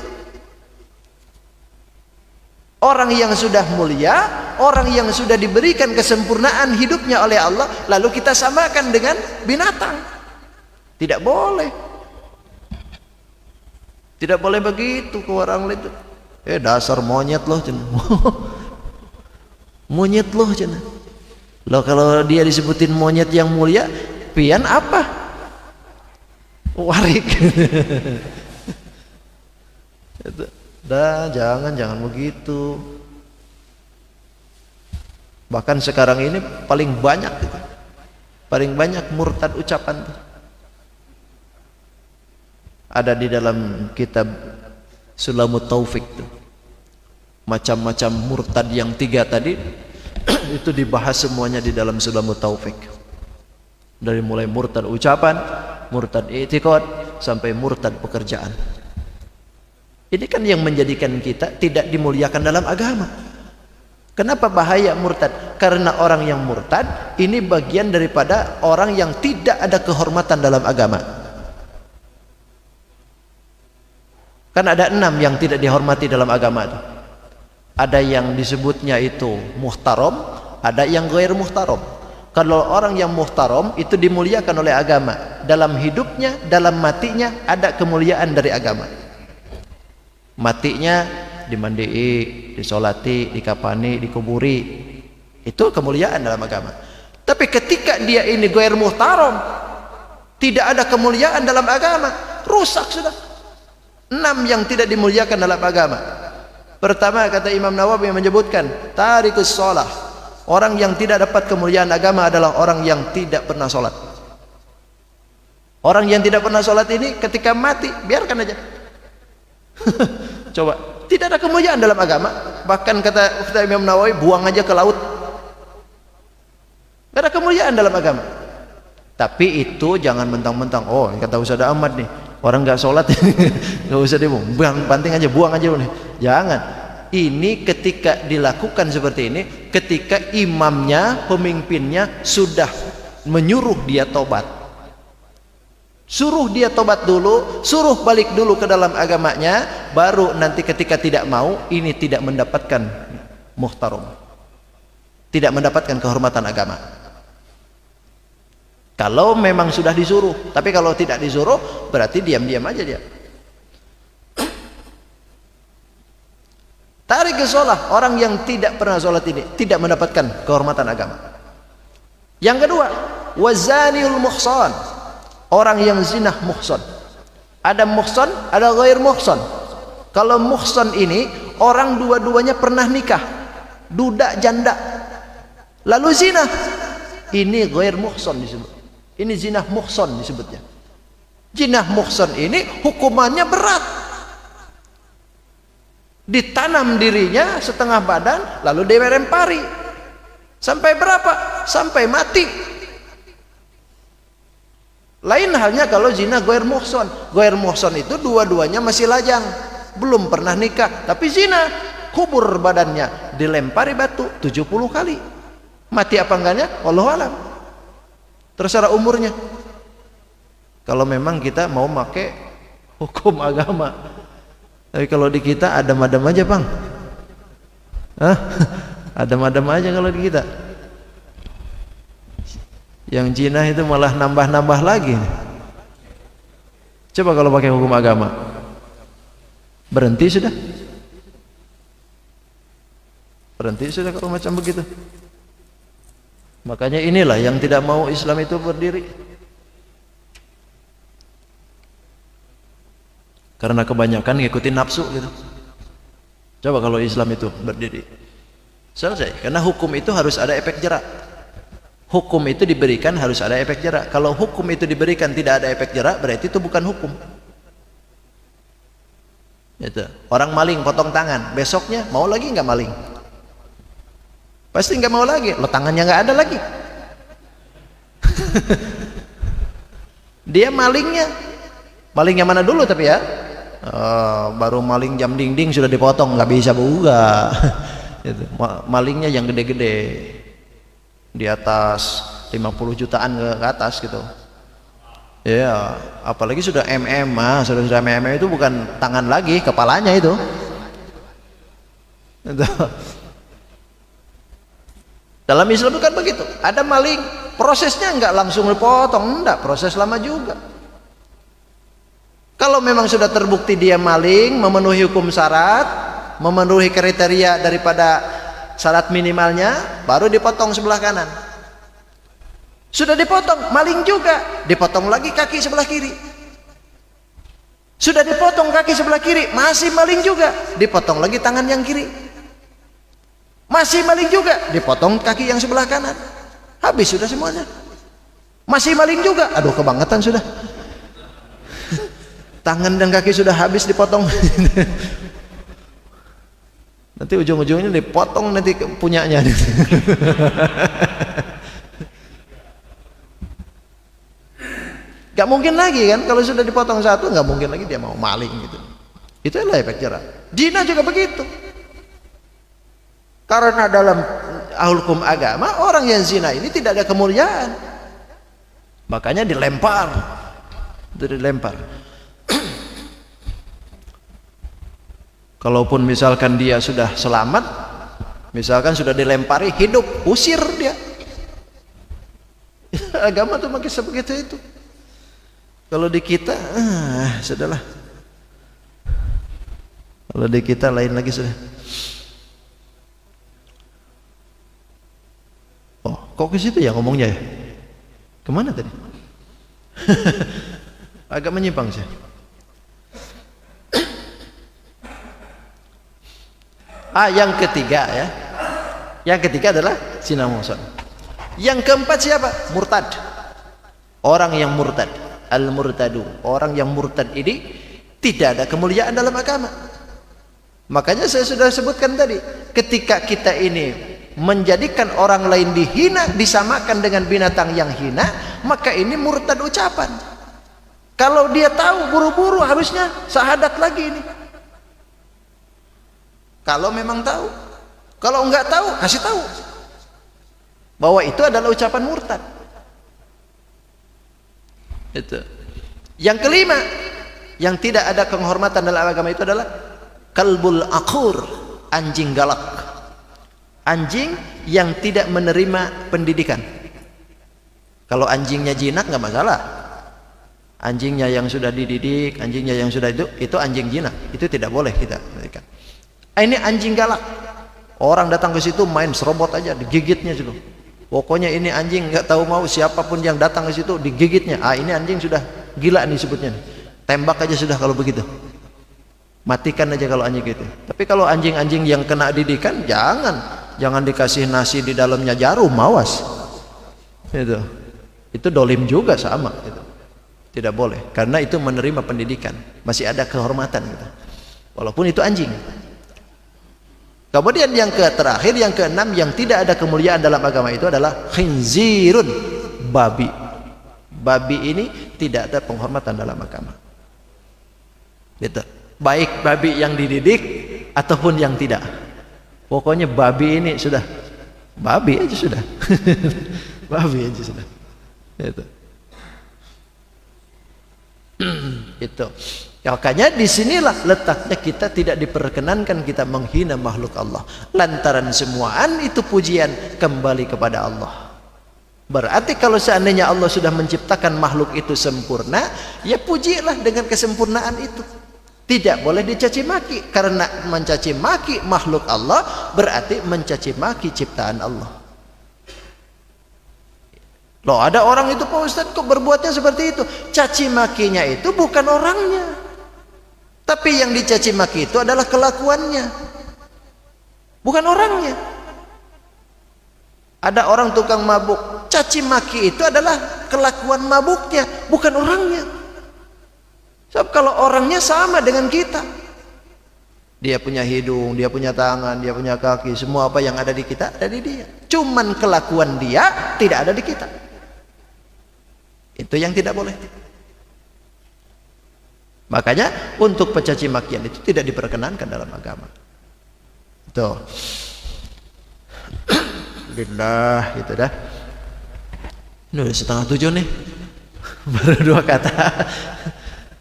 Orang yang sudah mulia, orang yang sudah diberikan kesempurnaan hidupnya oleh Allah, lalu kita samakan dengan binatang. Tidak boleh. Tidak boleh begitu ke orang lain. Dasar monyet loh, monyet loh, loh kalau dia disebutin monyet yang mulia, pian apa? Warik. Jangan begitu. Bahkan sekarang ini paling banyak gitu. Paling banyak murtad ucapan tuh. Ada di dalam kitab Sulamut Taufik tuh. Macam-macam murtad yang 3 tadi itu dibahas semuanya di dalam Sulamut Taufik. Dari mulai murtad ucapan, murtad i'tiqad, sampai murtad pekerjaan. Ini kan yang menjadikan kita tidak dimuliakan dalam agama. Kenapa bahaya murtad? Karena orang yang murtad ini bagian daripada orang yang tidak ada kehormatan dalam agama. Kan ada 6 yang tidak dihormati dalam agama itu. Ada yang disebutnya itu muhtaram, ada yang ghair muhtaram. Kalau orang yang muhtaram itu dimuliakan oleh agama, dalam hidupnya, dalam matinya ada kemuliaan dari agama. Matinya dimandii, disolati, dikafani, dikuburi, itu kemuliaan dalam agama. Tapi ketika dia ini ghair muhtaram, tidak ada kemuliaan dalam agama, rusak sudah. 6 yang tidak dimuliakan dalam agama. Pertama, kata Imam Nawawi yang menyebutkan tarikus sholah, orang yang tidak dapat kemuliaan agama adalah orang yang tidak pernah sholat. Orang yang tidak pernah sholat ini ketika mati biarkan aja. Coba, tidak ada kemuliaan dalam agama. Bahkan kata Imam Nawawi, buang aja ke laut. Tidak ada kemuliaan dalam agama. Tapi itu jangan mentang-mentang, oh kata Ustaz Ahmad nih, orang nggak sholat nggak usah dibuang, banting aja, buang aja nih. Jangan. Ini ketika dilakukan seperti ini, ketika imamnya, pemimpinnya sudah menyuruh dia tobat, suruh dia tobat dulu, suruh balik dulu ke dalam agamanya, baru nanti ketika tidak mau, ini tidak mendapatkan muhtaram, tidak mendapatkan kehormatan agama. Kalau memang sudah disuruh, tapi kalau tidak disuruh berarti diam-diam aja dia. Tarik ke sholat, orang yang tidak pernah sholat ini tidak mendapatkan kehormatan agama. Yang kedua, wazaniul muhsan, orang yang zina muhsan. Ada muhsan, ada ghair muhsan. Kalau muhsan ini orang dua-duanya pernah nikah, duda janda, lalu zina, ini ghair muhsan disebut. Ini zina muhsan disebutnya. Zina muhsan ini hukumannya berat. Ditanam dirinya setengah badan lalu dilempari. Sampai berapa? Sampai mati. Lain halnya kalau zina ghair muhsan. Ghair muhsan itu dua-duanya masih lajang, belum pernah nikah, tapi zina, kubur badannya, dilempari batu 70 kali. Mati apa enggaknya? Wallahu alam. Terserah umurnya. Kalau memang kita mau pakai hukum agama. Tapi kalau di kita adem-adem aja, Bang. Hah? Adem-adem aja kalau di kita. Yang Cina itu malah nambah-nambah lagi. Coba kalau pakai hukum agama, berhenti sudah. Berhenti sudah kalau macam begitu. Makanya inilah yang tidak mau Islam itu berdiri. Karena kebanyakan ngikutin nafsu gitu. Coba kalau Islam itu berdiri, selesai. Karena hukum itu harus ada efek jerak. Hukum itu diberikan harus ada efek jerak. Kalau hukum itu diberikan tidak ada efek jerak, berarti itu bukan hukum. Gitu. Orang maling potong tangan, besoknya mau lagi nggak maling? Pasti nggak mau lagi. Lo tangannya nggak ada lagi. Dia malingnya mana dulu tapi ya? Baru maling jam dinding sudah dipotong, nggak bisa juga. Gitu. Malingnya yang gede-gede, di atas 50 jutaan ke atas gitu. Ya, apalagi sudah sudah MM itu bukan tangan lagi, kepalanya itu. Gitu. Dalam Islam itu kan begitu. Ada maling, prosesnya nggak langsung dipotong, enggak, proses lama juga. Kalau memang sudah terbukti dia maling, memenuhi hukum syarat, memenuhi kriteria daripada syarat minimalnya, baru dipotong sebelah kanan. Sudah dipotong, maling juga, dipotong lagi kaki sebelah kiri. Sudah dipotong kaki sebelah kiri, masih maling juga, dipotong lagi tangan yang kiri. Masih maling juga, dipotong kaki yang sebelah kanan. Habis sudah semuanya. Masih maling juga, aduh kebangetan sudah. Tangan dan kaki sudah habis dipotong. Nanti ujung-ujungnya dipotong nanti punyanya. Gak mungkin lagi kan, kalau sudah dipotong satu gak mungkin lagi dia mau maling gitu. Itu adalah efek jerak. Zina juga begitu. Karena dalam hukum agama orang yang zina ini tidak ada kemuliaan, makanya dilempar. Kalaupun misalkan dia sudah selamat, misalkan sudah dilempari hidup, usir dia. Agama tuh makin sebegitu itu. Kalau di kita, sudahlah. Kalau di kita lain lagi sudah. Oh, kok ke situ ya ngomongnya ya? Kemana tadi? Agak menyimpang sih. Yang ketiga ya. Yang ketiga adalah zina muhsan. Yang keempat siapa? Murtad. Orang yang murtad. al-murtadu. Orang yang murtad ini tidak ada kemuliaan dalam agama. Makanya saya sudah sebutkan tadi, ketika kita ini menjadikan orang lain dihina, disamakan dengan binatang yang hina, maka ini murtad ucapan. Kalau dia tahu, buru-buru harusnya syahadat lagi ini. Kalau memang tahu. Kalau enggak tahu, kasih tahu bahwa itu adalah ucapan murtad. Itu. Yang kelima, yang tidak ada penghormatan dalam agama itu adalah kalbul akur, anjing galak. Anjing yang tidak menerima pendidikan. Kalau anjingnya jinak nggak masalah. Anjingnya yang sudah dididik, anjingnya yang sudah itu anjing jinak, itu tidak boleh kita berikan. Ini anjing galak. Orang datang ke situ main serobot aja, digigitnya situ. Pokoknya ini anjing nggak tahu mau, siapapun yang datang ke situ digigitnya. Ini anjing sudah gila nih sebutnya. Tembak aja sudah kalau begitu. Matikan aja kalau anjing gitu. Tapi kalau anjing-anjing yang kena didikan, jangan dikasih nasi di dalamnya jarum, mawas. Itu dolim juga sama. Tidak boleh, karena itu menerima pendidikan, masih ada kehormatan gitu. Walaupun itu anjing. Kemudian yang terakhir, yang keenam, yang tidak ada kemuliaan dalam agama itu adalah khinzirun, babi. Babi ini tidak ada penghormatan dalam agama. Gitu. Baik babi yang dididik ataupun yang tidak. Pokoknya babi ini sudah, babi aja sudah. Babi aja sudah. Itu. Itu. Makanya disinilah letaknya kita tidak diperkenankan kita menghina makhluk Allah. Lantaran semuaan itu pujian kembali kepada Allah. Berarti kalau seandainya Allah sudah menciptakan makhluk itu sempurna, ya pujilah dengan kesempurnaan itu. Tidak boleh dicaci maki, karena mencaci maki makhluk Allah berarti mencaci maki ciptaan Allah. Loh, ada orang itu Pak Ustadz kok berbuatnya seperti itu? Caci makinya itu bukan orangnya, tapi yang dicaci maki itu adalah kelakuannya, bukan orangnya. Ada orang tukang mabuk, caci maki itu adalah kelakuan mabuknya, bukan orangnya. Sebab kalau orangnya sama dengan kita, dia punya hidung, dia punya tangan, dia punya kaki, semua apa yang ada di kita ada di dia. Cuman kelakuan dia tidak ada di kita. Itu yang tidak boleh. Makanya untuk pencaci makian itu tidak diperkenankan dalam agama. Tuh. Alhamdulillah, gitu dah. Ini udah 6:30 nih.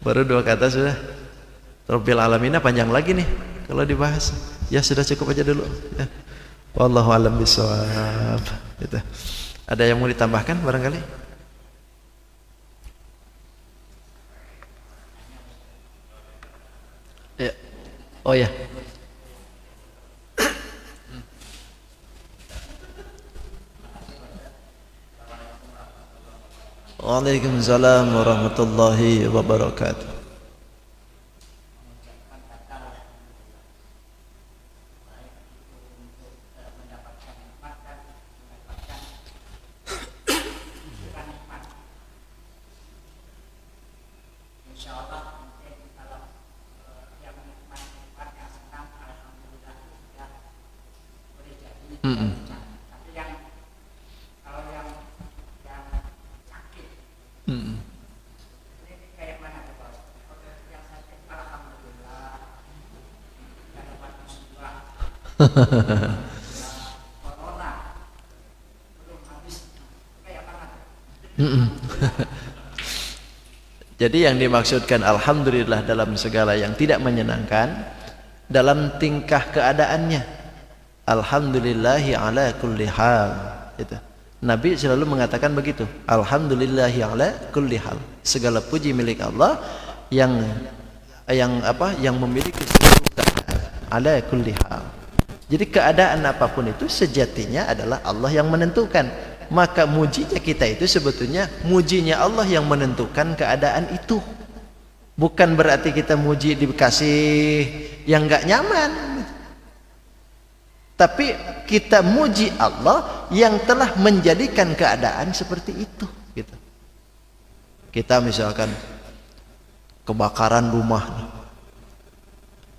Baru dua kata sudah. Rabbil alamin panjang lagi nih kalau dibahas. Ya sudah cukup aja dulu. Ya. Wallahu a'lam bishawab. Gitu. Ada yang mau ditambahkan barangkali? Ya. Oh ya. Waalaikumsalam warahmatullahi wabarakatuh. Jadi yang dimaksudkan alhamdulillah dalam segala yang tidak menyenangkan, dalam tingkah keadaannya. Alhamdulillahi ala kulli hal. Itu. Nabi selalu mengatakan begitu. Alhamdulillahi ala kulli hal. Segala puji milik Allah yang memiliki seluruh keadaan. Ala kulli hal. Jadi keadaan apapun itu sejatinya adalah Allah yang menentukan. Maka mujinya kita itu sebetulnya mujinya Allah yang menentukan keadaan itu. Bukan berarti kita muji dikasih yang gak nyaman. Tapi kita muji Allah yang telah menjadikan keadaan seperti itu. Gitu. Kita misalkan kebakaran rumah,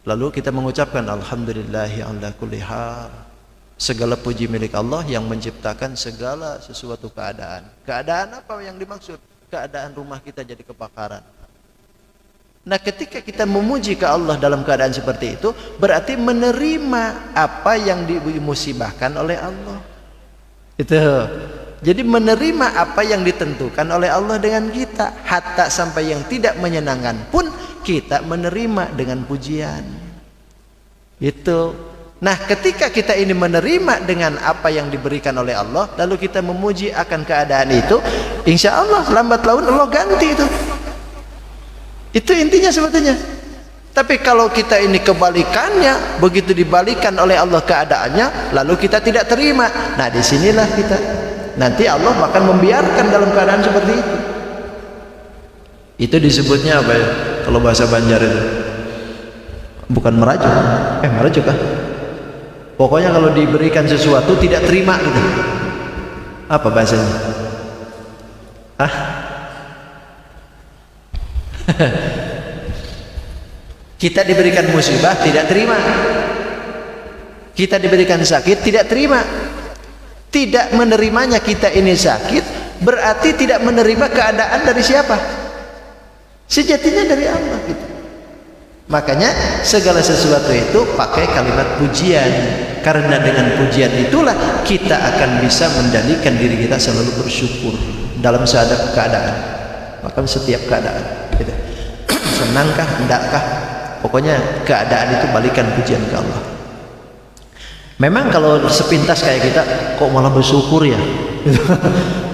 lalu kita mengucapkan alhamdulillahi ala kulli hal. Segala puji milik Allah yang menciptakan segala sesuatu keadaan. Keadaan apa yang dimaksud? Keadaan rumah kita jadi kebakaran. Nah, ketika kita memuji ke Allah dalam keadaan seperti itu, berarti menerima apa yang dimusibahkan oleh Allah. Itu. Jadi menerima apa yang ditentukan oleh Allah dengan kita, hatta sampai yang tidak menyenangkan pun kita menerima dengan pujian. Itu. Nah, ketika kita ini menerima dengan apa yang diberikan oleh Allah, lalu kita memuji akan keadaan itu, insya Allah lambat laun Allah ganti itu. Itu intinya sebetulnya. Tapi kalau kita ini kebalikannya, begitu dibalikan oleh Allah keadaannya, lalu kita tidak terima. Nah, disinilah kita nanti Allah akan membiarkan dalam keadaan seperti itu. Itu disebutnya apa ya? Kalau bahasa Banjar itu bukan merajuk. Merajuk kah? Pokoknya kalau diberikan sesuatu tidak terima gitu. Apa bahasanya? Kita diberikan musibah tidak terima, kita diberikan sakit tidak terima. Tidak menerimanya kita ini sakit berarti tidak menerima keadaan dari siapa? Sejatinya dari Allah gitu. Makanya segala sesuatu itu pakai kalimat pujian, karena dengan pujian itulah kita akan bisa menjadikan diri kita selalu bersyukur dalam setiap keadaan. Maka setiap keadaan gitu. Senangkah, endakkah, pokoknya keadaan itu balikan pujian ke Allah. Memang kalau sepintas kayak kita kok malah bersyukur ya?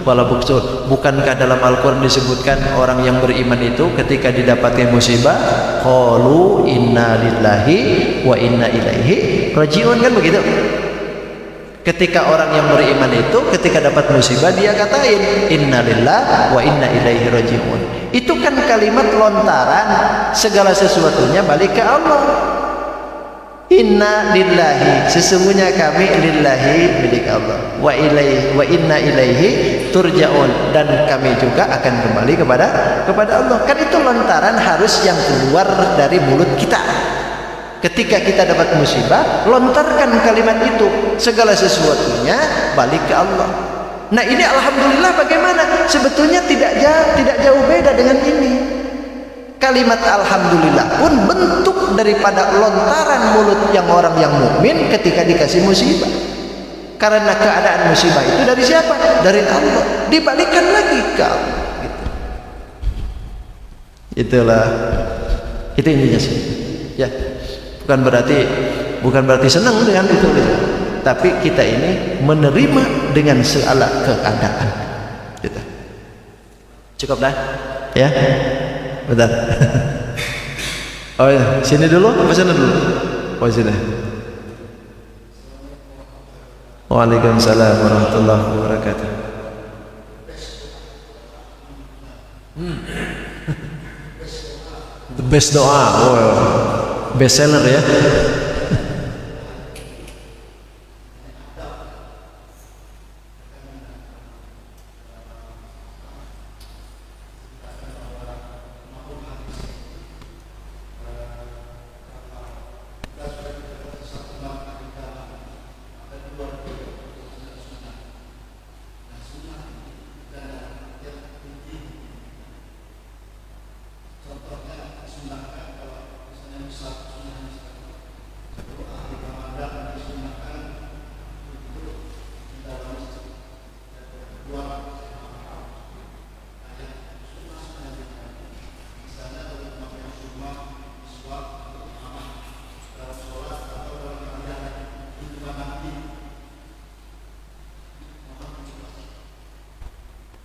Malah bersyukur. Bukankah dalam Al-Quran disebutkan orang yang beriman itu ketika didapatkan musibah, qalu inna lillahi wa inna ilaihi rajiun, kan begitu? Ketika orang yang beriman itu ketika dapat musibah dia katain inna lillahi wa inna ilaihi rajiun. Itu kan kalimat lontaran segala sesuatunya balik ke Allah. Inna lillahi, sesungguhnya kami lillahi, milik Allah, wa inna ilaihi turja'un, dan kami juga akan kembali kepada Allah. Kan itu lontaran harus yang keluar dari mulut kita. Ketika kita dapat musibah, lontarkan kalimat itu, segala sesuatunya balik ke Allah. Nah, ini alhamdulillah bagaimana? Sebetulnya tidak jauh beda dengan ini. Kalimat alhamdulillah pun bentuk daripada lontaran mulut yang orang yang mukmin ketika dikasih musibah. Karena keadaan musibah itu dari siapa? Dari Allah. Dibalikan lagi ke Allah. Gitu. Itulah. Itu intinya sih. Ya. Bukan berarti senang dengan itu. Tapi kita ini menerima dengan segala keadaan. Gitu. Cukup dah? Ya. Bentar. Oh ya, sini dulu apa sana dulu? Oh sini. Waalaikumsalam warahmatullahi wabarakatuh. The best doa. Oh, best seller ya.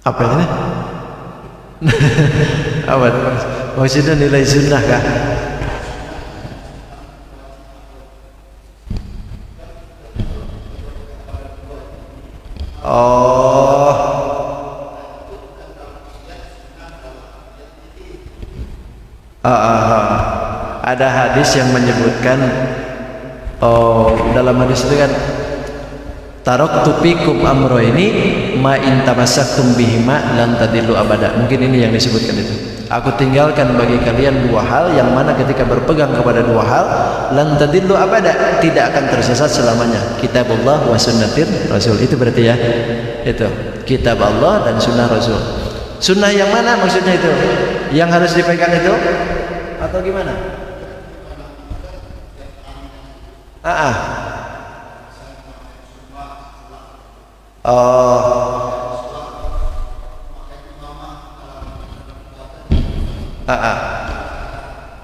Apa ini? Apa maksudnya nilai sunnah kah? Oh, ada hadis yang menyebutkan, dalam hadis itu kan taraktu fikum amroini ma in tamassaktum bihima lan tadillu abada. Mungkin ini yang disebutkan itu. Aku tinggalkan bagi kalian dua hal yang mana ketika berpegang kepada dua hal lan tadillu abada, tidak akan tersesat selamanya. Kitabullah wa sunnatir rasul. Itu berarti ya. Itu kitab Allah dan sunnah Rasul. Sunnah yang mana maksudnya itu? Yang harus dipegang itu atau gimana?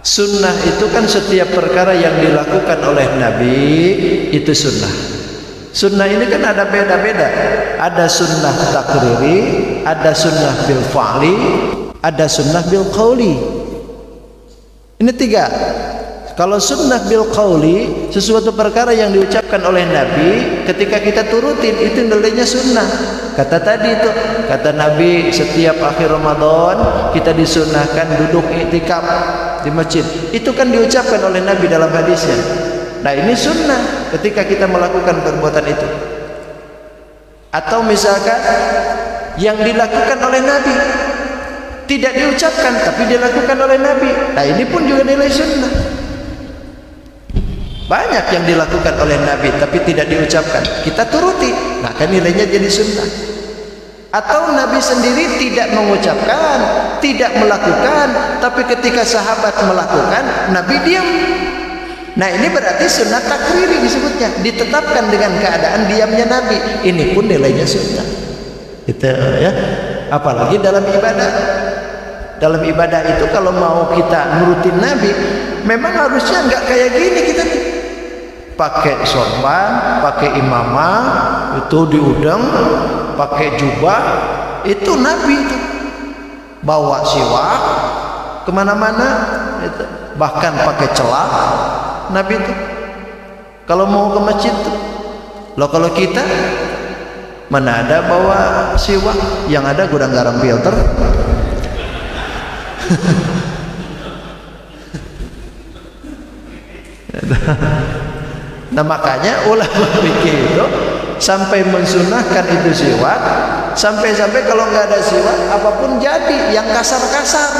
Sunnah itu kan setiap perkara yang dilakukan oleh Nabi itu sunnah. Sunnah ini kan ada beda-beda. Ada sunnah takriri, ada sunnah bil fa'li, ada sunnah bil qauli. Ini tiga. Kalau sunnah bil qauli, sesuatu perkara yang diucapkan oleh Nabi, ketika kita turutin itu nilainya sunnah. Kata tadi itu, kata Nabi setiap akhir Ramadan kita disunnahkan duduk iktikaf di masjid. Itu kan diucapkan oleh Nabi dalam hadisnya. Nah ini sunnah ketika kita melakukan perbuatan itu. Atau misalkan yang dilakukan oleh Nabi tidak diucapkan tapi dilakukan oleh Nabi. Nah ini pun juga nilai sunnah. Banyak yang dilakukan oleh Nabi tapi tidak diucapkan, kita turuti, nah kan nilainya jadi sunnah. Atau Nabi sendiri tidak mengucapkan, tidak melakukan, tapi ketika sahabat melakukan, Nabi diam. Nah ini berarti sunnah takriri disebutnya, ditetapkan dengan keadaan diamnya Nabi. Ini pun nilainya sunnah. Itu ya. Apalagi dalam ibadah. Dalam ibadah itu kalau mau kita nurutin Nabi, memang harusnya nggak kayak gini kita nih. Pakai sorban, pakai imamah, itu diudang, pakai jubah, itu Nabi itu. Bawa siwak kemana-mana, itu. Bahkan pakai celak, Nabi itu. Kalau mau ke masjid tuh, loh kalau kita mana ada bawa siwak, yang ada gudang garam filter. Nah makanya ulama fikih itu sampai mensunahkan itu siwak, sampai-sampai kalau nggak ada siwak apapun jadi yang kasar-kasar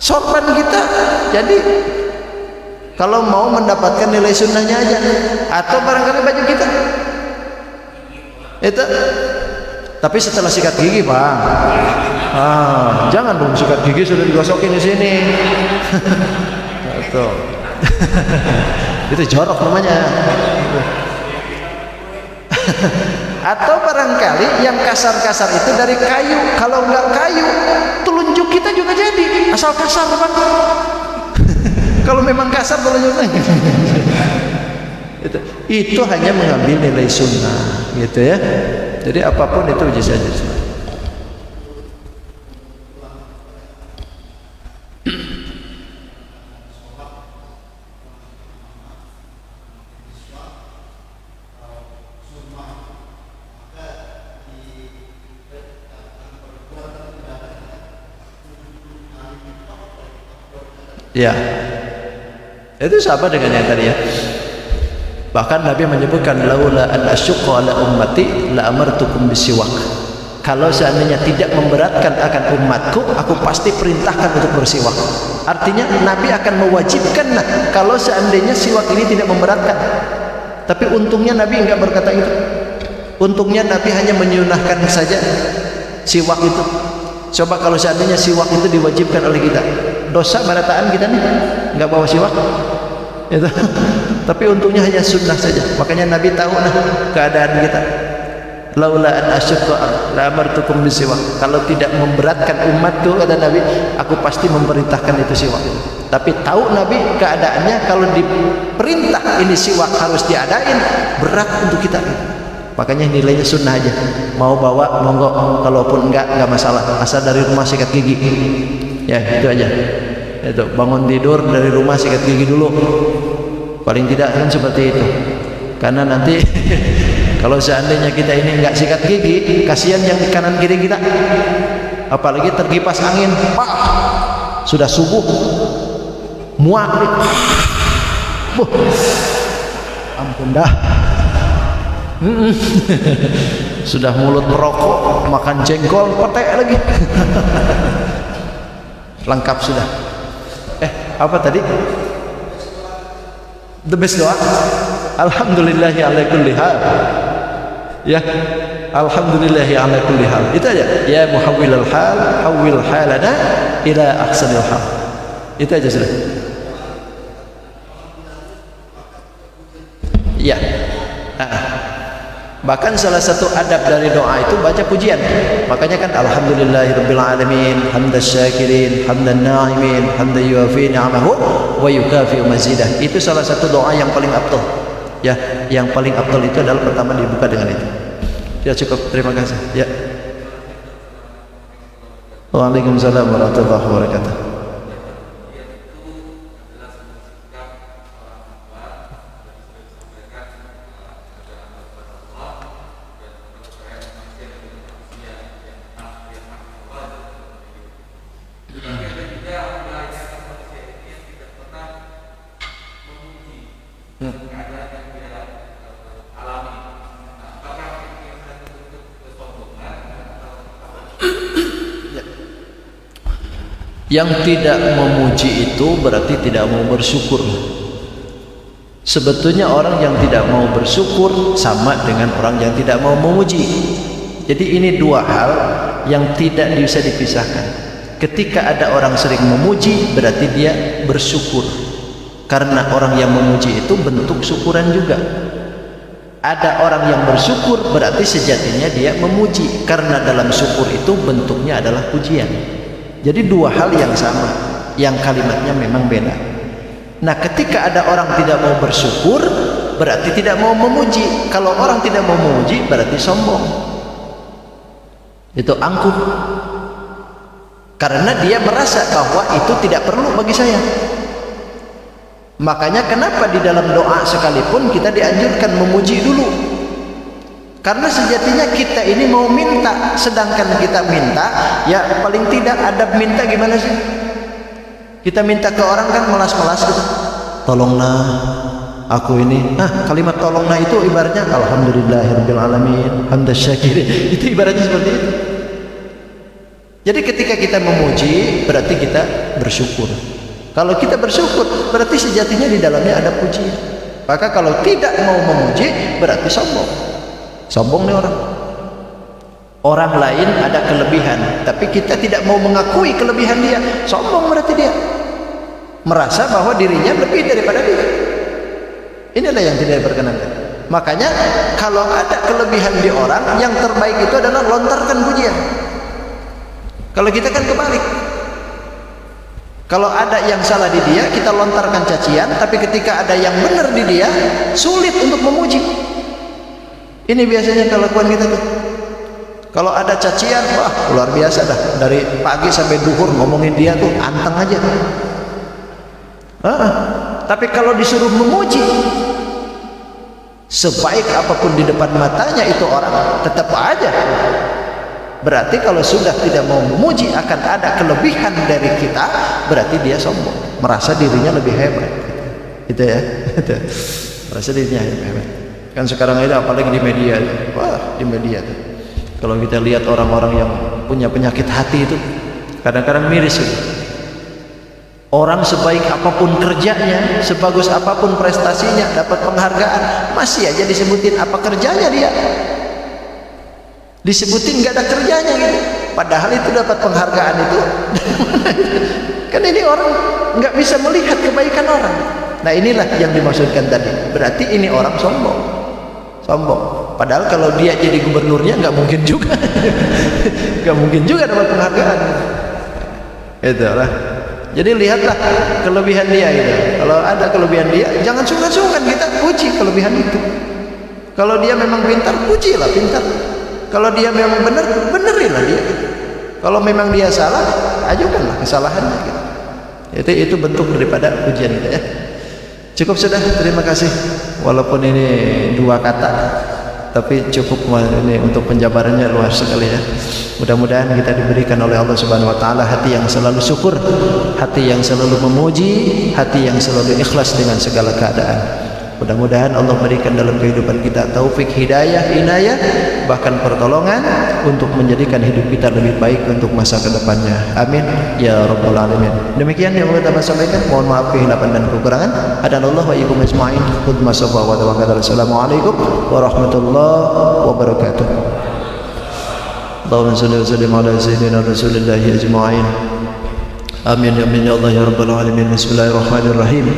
sorban kita jadi kalau mau mendapatkan nilai sunnahnya aja. Atau barangkali baju kita itu tapi setelah sikat gigi Pak, jangan dong sikat gigi sudah digosokin di sini. Tuh. Itu jorok namanya. Atau barangkali yang kasar-kasar itu dari kayu. Kalau nggak kayu, telunjuk kita juga jadi asal kasar Pak. Kalau memang kasar telunjuknya. Itu hanya mengambil nilai sunnah, gitu ya. Jadi apapun itu bisa jadi. Ya, itu sama dengan yang tadi ya. Bahkan Nabi menyebutkan laula an asyqa ala ummati la amartukum bisiwak. Kalau seandainya tidak memberatkan akan umatku, aku pasti perintahkan untuk bersiwak. Artinya Nabi akan mewajibkan kalau seandainya siwak ini tidak memberatkan. Tapi untungnya Nabi enggak berkata itu. Untungnya Nabi hanya menyunahkan saja siwak itu. Coba kalau seandainya siwak itu diwajibkan oleh kita, dosa barataan kita nih nggak bawa siwak itu. Tapi untungnya hanya sunnah saja. Makanya Nabi tahu keadaan kita. Laula an asyqa la amartukum bisiwak. Kalau tidak memberatkan umatku, kata Nabi, aku pasti memerintahkan itu siwak. Tapi tahu Nabi keadaannya kalau diperintah ini siwak harus diadain, berat untuk kita. Makanya nilainya sunnah aja. Mau bawa monggo, kalaupun enggak masalah. Asal dari rumah sikat gigi. Ya itu aja. Itu bangun tidur dari rumah sikat gigi dulu. Paling tidak kan seperti itu. Karena nanti kalau seandainya kita ini enggak sikat gigi, kasihan yang di kanan kiri kita. Apalagi terkipas angin, pak, sudah subuh, muak nih. Ampun dah. Sudah mulut merokok, makan jengkol, petek lagi. Lengkap sudah. Apa tadi? The best doa. Alhamdulillahi ala kulli hal. Ya, alhamdulillahi ala kulli hal. Itu aja. Ya muhawwilal hal, hawwil halana ila ahsanil hal. Itu aja sudah. Ya. Bahkan salah satu adab dari doa itu baca pujian. Makanya kan alhamdulillahirabbil alamin, hamdas syakirin, hamdan na'imin, hamdan yuafi ni'amahu wa yukafi'u mazidah. Itu salah satu doa yang paling afdal. Ya, yang paling afdal itu adalah pertama dibuka dengan itu. Ya cukup, terima kasih. Ya. Waalaikumsalam warahmatullahi wabarakatuh. Yang tidak memuji itu berarti tidak mau bersyukur. Sebetulnya orang yang tidak mau bersyukur sama dengan orang yang tidak mau memuji. Jadi ini dua hal yang tidak bisa dipisahkan. Ketika ada orang sering memuji berarti dia bersyukur. Karena orang yang memuji itu bentuk syukuran juga. Ada orang yang bersyukur berarti sejatinya dia memuji. Karena dalam syukur itu bentuknya adalah pujian. Jadi dua hal yang sama, yang kalimatnya memang beda. Nah, ketika ada orang tidak mau bersyukur, berarti tidak mau memuji. Kalau orang tidak mau memuji, berarti sombong. Itu angkuh. Karena dia merasa bahwa itu tidak perlu bagi saya. Makanya kenapa di dalam doa sekalipun kita dianjurkan memuji dulu. Karena sejatinya kita ini mau minta, sedangkan kita minta, ya paling tidak adab minta gimana sih? Kita minta ke orang kan melas-melas gitu. Tolonglah aku ini. Kalimat tolonglah itu ibaratnya alhamdulillahirabbil alamin, hamdas syakirin. Itu ibaratnya seperti itu. Jadi ketika kita memuji, berarti kita bersyukur. Kalau kita bersyukur, berarti sejatinya di dalamnya ada pujian. Maka kalau tidak mau memuji, berarti sombong. Sombong nih orang. Orang lain ada kelebihan, tapi kita tidak mau mengakui kelebihan dia. Sombong berarti dia. Merasa bahwa dirinya lebih daripada dia. Inilah yang tidak diperkenankan. Makanya kalau ada kelebihan di orang, yang terbaik itu adalah lontarkan pujian. Kalau kita kan kebalik. Kalau ada yang salah di dia, kita lontarkan cacian, tapi ketika ada yang benar di dia, sulit untuk memuji. Ini biasanya kelakuan kita tuh. Kalau ada cacian, wah luar biasa dah. Dari pagi sampai duhur ngomongin dia tuh anteng aja. Tapi kalau disuruh memuji, sebaik apapun di depan matanya itu orang, tetap aja. Berarti kalau sudah tidak mau memuji, akan ada kelebihan dari kita, berarti dia sombong, merasa dirinya lebih hebat. Itu ya. Merasa dirinya lebih hebat. Kan sekarang ini apalagi di media, wah di media tuh. Kalau kita lihat orang-orang yang punya penyakit hati itu, kadang-kadang miris itu. Orang sebaik apapun kerjanya, sebagus apapun prestasinya, dapat penghargaan, masih aja disebutin apa kerjanya dia. Disebutin nggak ada kerjanya gitu. Padahal itu dapat penghargaan itu. Kan ini orang nggak bisa melihat kebaikan orang. Nah inilah yang dimaksudkan tadi. Berarti ini orang sombong. Sombong. Padahal kalau dia jadi gubernurnya nggak mungkin juga. Nggak mungkin juga dapat penghargaan. Itulah. Jadi lihatlah kelebihan dia gitu. Kalau ada kelebihan dia, jangan sungkan-sungkan kita puji kelebihan itu. Kalau dia memang pintar, pujilah pintar. Kalau dia memang benar, benerilah dia. Kalau memang dia salah, ajukanlah kesalahannya gitu. Itu bentuk daripada pujian kita ya. Cukup sudah, terima kasih. Walaupun ini dua kata, tapi cukup ini untuk penjabarannya luas sekali ya. Mudah-mudahan kita diberikan oleh Allah Subhanahu wa taala hati yang selalu syukur, hati yang selalu memuji, hati yang selalu ikhlas dengan segala keadaan. Mudah-mudahan Allah berikan dalam kehidupan kita taufik, hidayah, inayah, bahkan pertolongan untuk menjadikan hidup kita lebih baik untuk masa kedepannya. Amin ya rabbal alamin. Demikian yang kita sampaikan. Mohon maaf kehilapan dan kekurangan. Hadanallahu wa iyyakum ajma'in. Khudma safa wa tawakkal. Assalamualaikum warahmatullahi wabarakatuh. Allahumma shalli wa sallim ala sayyidina Rasulillah ajma'in. Amin ya Allah ya rabbal alamin. Bismillahirrahmanirrahim.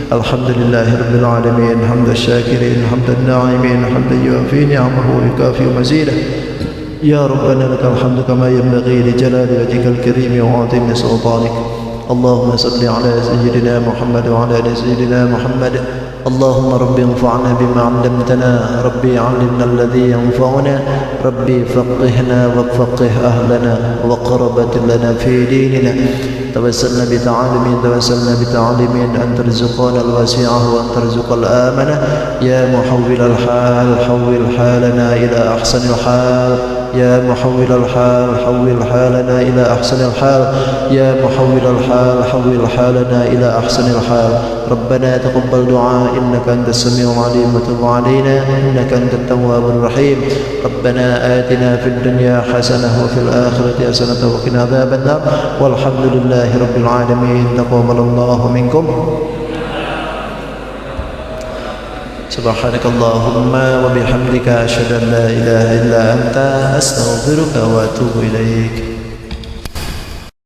Alhamdulillahi rabbil alamin. Hamdan syakirin, hamdan na'imin, hamdan yuafi ni'amahu wa yukafi mazidah. Ya rabbana lakal hamdu kama yanbaghi li jalali wajhikal karim wa 'azimi sultanik. Allahumma salli ala sayyidina Muhammad wa ala ali sayyidina Muhammad. اللهم رب انفعنا بما علمتنا ربي علمنا الذي ينفعنا ربي فقهنا وفقه أهلنا وقربت لنا في ديننا توسلنا بتعاليمين أن ترزقنا الواسعة وأن ترزق الآمنة يا محول الحال حول حالنا إلى أحسن الحال يا محول الحال حول حالنا إلى أحسن الحال يا محول الحال حول حالنا إلى أحسن الحال ربنا تقبل دعاء إنك أنت السميع العليم وتب علينا إنك أنت التواب الرحيم ربنا آتنا في الدنيا حسنة وفي الآخرة حسنة وقنا عذاب النار والحمد لله رب العالمين تقبل الله منكم سبحانك اللهم وبحمدك أشهد أن لا إله إلا أنت أستغفرك وأتوب إليك